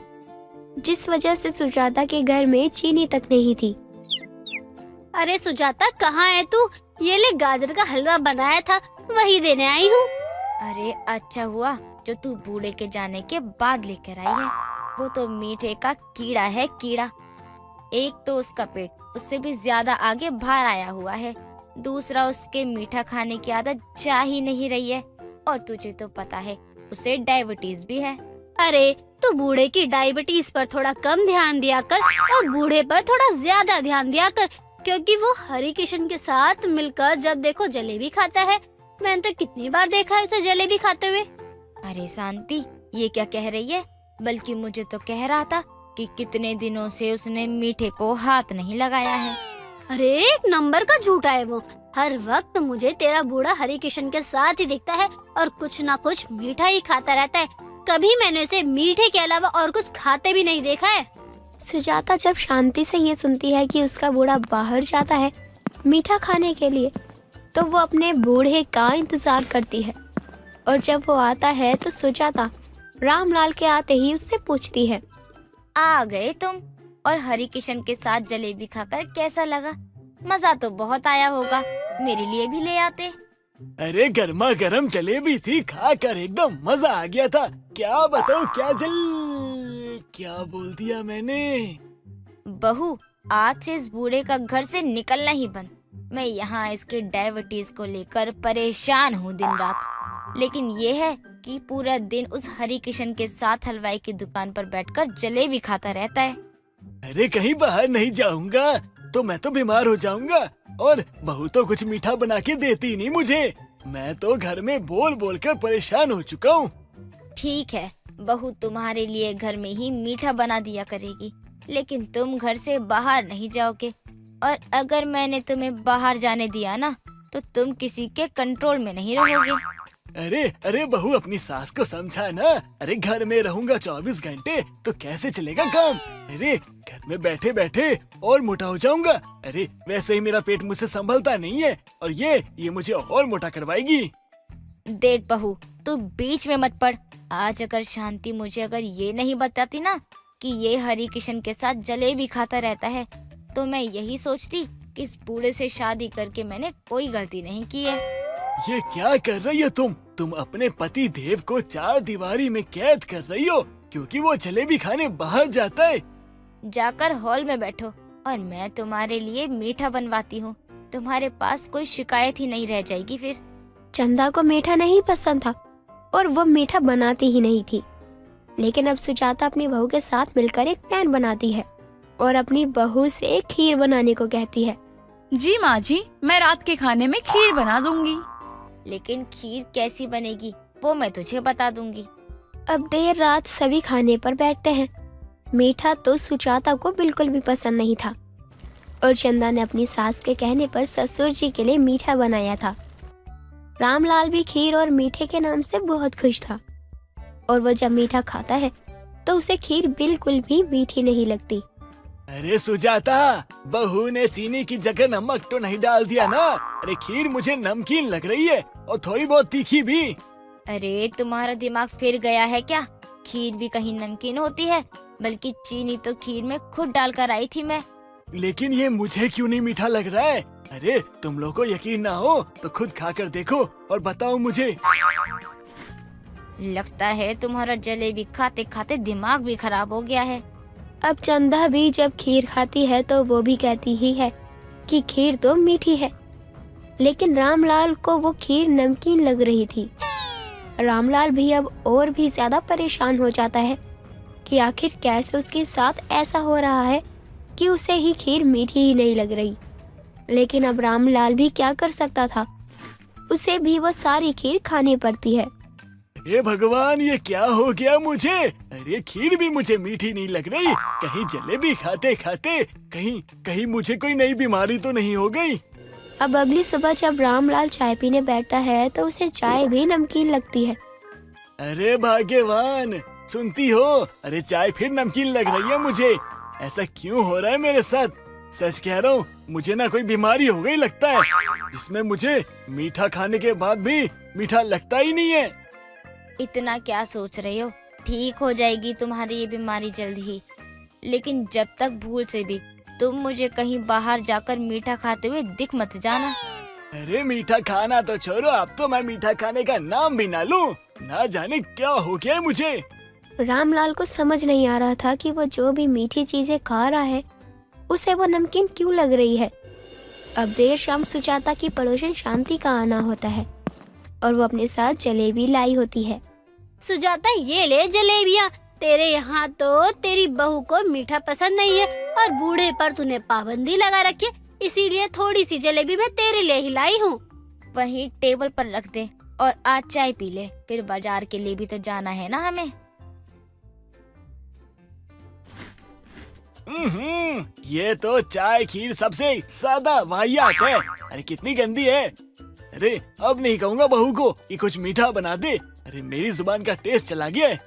जिस वजह से सुजाता के घर में चीनी तक नहीं थी। अरे सुजाता, कहाँ है तू? ये ले, गाजर का हलवा बनाया था, वही देने आई हूँ। अरे अच्छा हुआ जो तू बूढ़े के जाने के बाद लेकर आई है। वो तो मीठे का कीड़ा है, कीड़ा। एक तो उसका पेट उससे भी ज्यादा आगे बाहर आया हुआ है, दूसरा उसके मीठा खाने की आदत जा ही नहीं रही है, और तुझे तो पता है उसे डायबिटीज भी है। अरे तो बूढ़े की डायबिटीज पर थोड़ा कम ध्यान दिया कर और बूढ़े पर थोड़ा ज्यादा ध्यान दिया कर, क्योंकि वो हरी किशन के साथ मिलकर जब देखो जलेबी खाता है। मैंने तो कितनी बार देखा है उसे जलेबी खाते हुए। अरे शांति, ये क्या कह रही है? बल्कि मुझे तो कह रहा था कि कितने दिनों से उसने मीठे को हाथ नहीं लगाया है। अरे एक नंबर का झूठा है वो। हर वक्त मुझे तेरा बूढ़ा हरी किशन के साथ ही दिखता है और कुछ ना कुछ मीठा ही खाता रहता है। कभी मैंने उसे मीठे के अलावा और कुछ खाते भी नहीं देखा है। सुजाता जब शांति से ये सुनती है कि उसका बूढ़ा बाहर जाता है मीठा खाने के लिए, तो वो अपने बूढ़े का इंतजार करती है। और जब वो आता है तो सुजाता रामलाल के आते ही उससे पूछती है, आ गए तुम? और हरी किशन के साथ जलेबी खाकर कैसा लगा? मजा तो बहुत आया होगा, मेरे लिए भी ले आते। अरे गर्मा गर्म जलेबी थी, खाकर एकदम मजा आ गया था। क्या बताओ, क्या बोल दिया मैंने? बहू, आज से इस बूढ़े का घर से निकलना ही बंद। मैं यहाँ इसके डायबिटीज को लेकर परेशान हूँ दिन रात। लेकिन ये है कि पूरा दिन उस हरी किशन के साथ हलवाई की दुकान पर बैठकर जलेबी खाता रहता है। अरे कहीं बाहर नहीं जाऊंगा तो मैं तो बीमार हो जाऊंगा, और बहू तो कुछ मीठा बना के देती नहीं मुझे। मैं तो घर में बोल बोल कर परेशान हो चुका हूँ। ठीक है, बहू तुम्हारे लिए घर में ही मीठा बना दिया करेगी, लेकिन तुम घर से बाहर नहीं जाओगे। और अगर मैंने तुम्हें बाहर जाने दिया ना, तो तुम किसी के कंट्रोल में नहीं रहोगे। अरे अरे बहू, अपनी सास को समझा ना। अरे घर में रहूंगा 24 घंटे तो कैसे चलेगा काम। अरे घर में बैठे बैठे और मोटा हो जाऊंगा। अरे वैसे ही मेरा पेट मुझसे संभलता नहीं है, और ये मुझे और मोटा करवाएगी। देख बहू, तू बीच में मत पड़। आज अगर शांति मुझे अगर ये नहीं बताती ना कि ये हरी किशन के साथ जलेबी खाता रहता है, तो मैं यही सोचती कि इस बूढ़े से शादी करके मैंने कोई गलती नहीं की है। ये क्या कर रही हो तुम अपने पति देव को 4 दीवारी में कैद कर रही हो क्योंकि वो जलेबी खाने बाहर जाता है। जाकर हॉल में बैठो और मैं तुम्हारे लिए मीठा बनवाती हूँ। तुम्हारे पास कोई शिकायत ही नहीं रह जाएगी फिर। चंदा को मीठा नहीं पसंद था और वो मीठा बनाती ही नहीं थी। लेकिन अब सुजाता अपनी बहू के साथ मिलकर एक प्लान बनाती है और अपनी बहू से खीर बनाने को कहती है। जी माँ जी, मैं रात के खाने में खीर बना दूंगी। लेकिन खीर कैसी बनेगी वो मैं तुझे बता दूंगी। अब देर रात सभी खाने पर बैठते हैं। मीठा तो सुजाता को बिल्कुल भी पसंद नहीं था और चंदा ने अपनी सास के कहने पर ससुर जी के लिए मीठा बनाया था। रामलाल भी खीर और मीठे के नाम से बहुत खुश था, और वो जब मीठा खाता है तो उसे खीर बिल्कुल भी मीठी नहीं लगती। अरे सुजाता, बहू ने चीनी की जगह नमक तो नहीं डाल दिया ना? अरे खीर मुझे नमकीन लग रही है और थोड़ी बहुत तीखी भी। अरे तुम्हारा दिमाग फिर गया है क्या? खीर भी कहीं नमकीन होती है, बल्कि चीनी तो खीर में खुद डालकर आई थी मैं। लेकिन ये मुझे क्यों नहीं मीठा लग रहा है? अरे तुम लोग को यकीन ना हो तो खुद खाकर देखो और बताओ मुझे। लगता है तुम्हारा जलेबी खाते खाते दिमाग भी खराब हो गया है। अब चंदा भी जब खीर खाती है तो वो भी कहती ही है कि खीर तो मीठी है, लेकिन रामलाल को वो खीर नमकीन लग रही थी। रामलाल भी अब और भी ज्यादा परेशान हो जाता है कि आखिर कैसे उसके साथ ऐसा हो रहा है कि उसे ही खीर मीठी ही नहीं लग रही। लेकिन अब रामलाल भी क्या कर सकता था, उसे भी वो सारी खीर खानी पड़ती है। हे भगवान, ये क्या हो गया मुझे? अरे खीर भी मुझे मीठी नहीं लग रही। कहीं जलेबी खाते खाते कहीं मुझे कोई नई बीमारी तो नहीं हो गई? अब अगली सुबह जब रामलाल चाय पीने बैठता है तो उसे चाय भी नमकीन लगती है। अरे भाग्यवान, सुनती हो? अरे चाय फिर नमकीन लग रही है मुझे। ऐसा क्यों हो रहा है मेरे साथ? सच कह रहा हूँ, मुझे ना कोई बीमारी हो गई लगता है, जिसमें मुझे मीठा खाने के बाद भी मीठा लगता ही नहीं है। इतना क्या सोच रहे हो? ठीक हो जाएगी तुम्हारी ये बीमारी जल्द ही। लेकिन जब तक भूल से भी तुम मुझे कहीं बाहर जाकर मीठा खाते हुए दिख मत जाना। अरे मीठा खाना तो छोड़ो, अब तो मैं मीठा खाने का नाम भी ना लूं। ना जाने क्या हो गया है मुझे। रामलाल को समझ नहीं आ रहा था कि वो जो भी मीठी चीजें खा रहा है उसे वो नमकीन क्यों लग रही है। अब देर शाम सुजाता की पड़ोसन शांति का आना होता है और वो अपने साथ जलेबी लाई होती है। सुजाता, ये ले जलेबियाँ। तेरे यहाँ तो तेरी बहू को मीठा पसंद नहीं है और बूढ़े पर तूने पाबंदी लगा रखी है, इसीलिए थोड़ी सी जलेबी मैं तेरे लिए ही लाई हूँ। वहीं टेबल पर रख दे और आज चाय पी ले, फिर बाजार के लिए भी तो जाना है ना हमें। ये तो चाय खीर सबसे सादा वाहियात है। अरे कितनी गंदी है। अरे अब नहीं कहूँगा बहू को कि कुछ मीठा बना दे। अरे मेरी जुबान का टेस्ट चला गया है।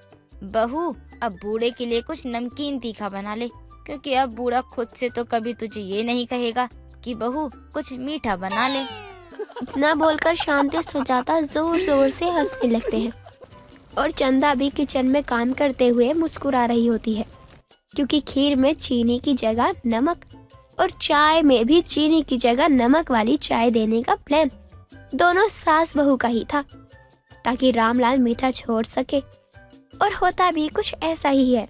बहू, अब बूढ़े के लिए कुछ नमकीन तीखा बना ले, क्योंकि अब बूढ़ा खुद से तो कभी तुझे ये नहीं कहेगा कि बहू कुछ मीठा बना ले। इतना बोलकर शांति सुजाता जोर जोर से हंसने लगते हैं और चंदा भी किचन में काम करते हुए मुस्कुरा रही होती है, क्योंकि खीर में चीनी की जगह नमक और चाय में भी चीनी की जगह नमक वाली चाय देने का प्लान दोनों सास बहू का ही था, ताकि रामलाल मीठा छोड़ सके। और होता भी कुछ ऐसा ही है।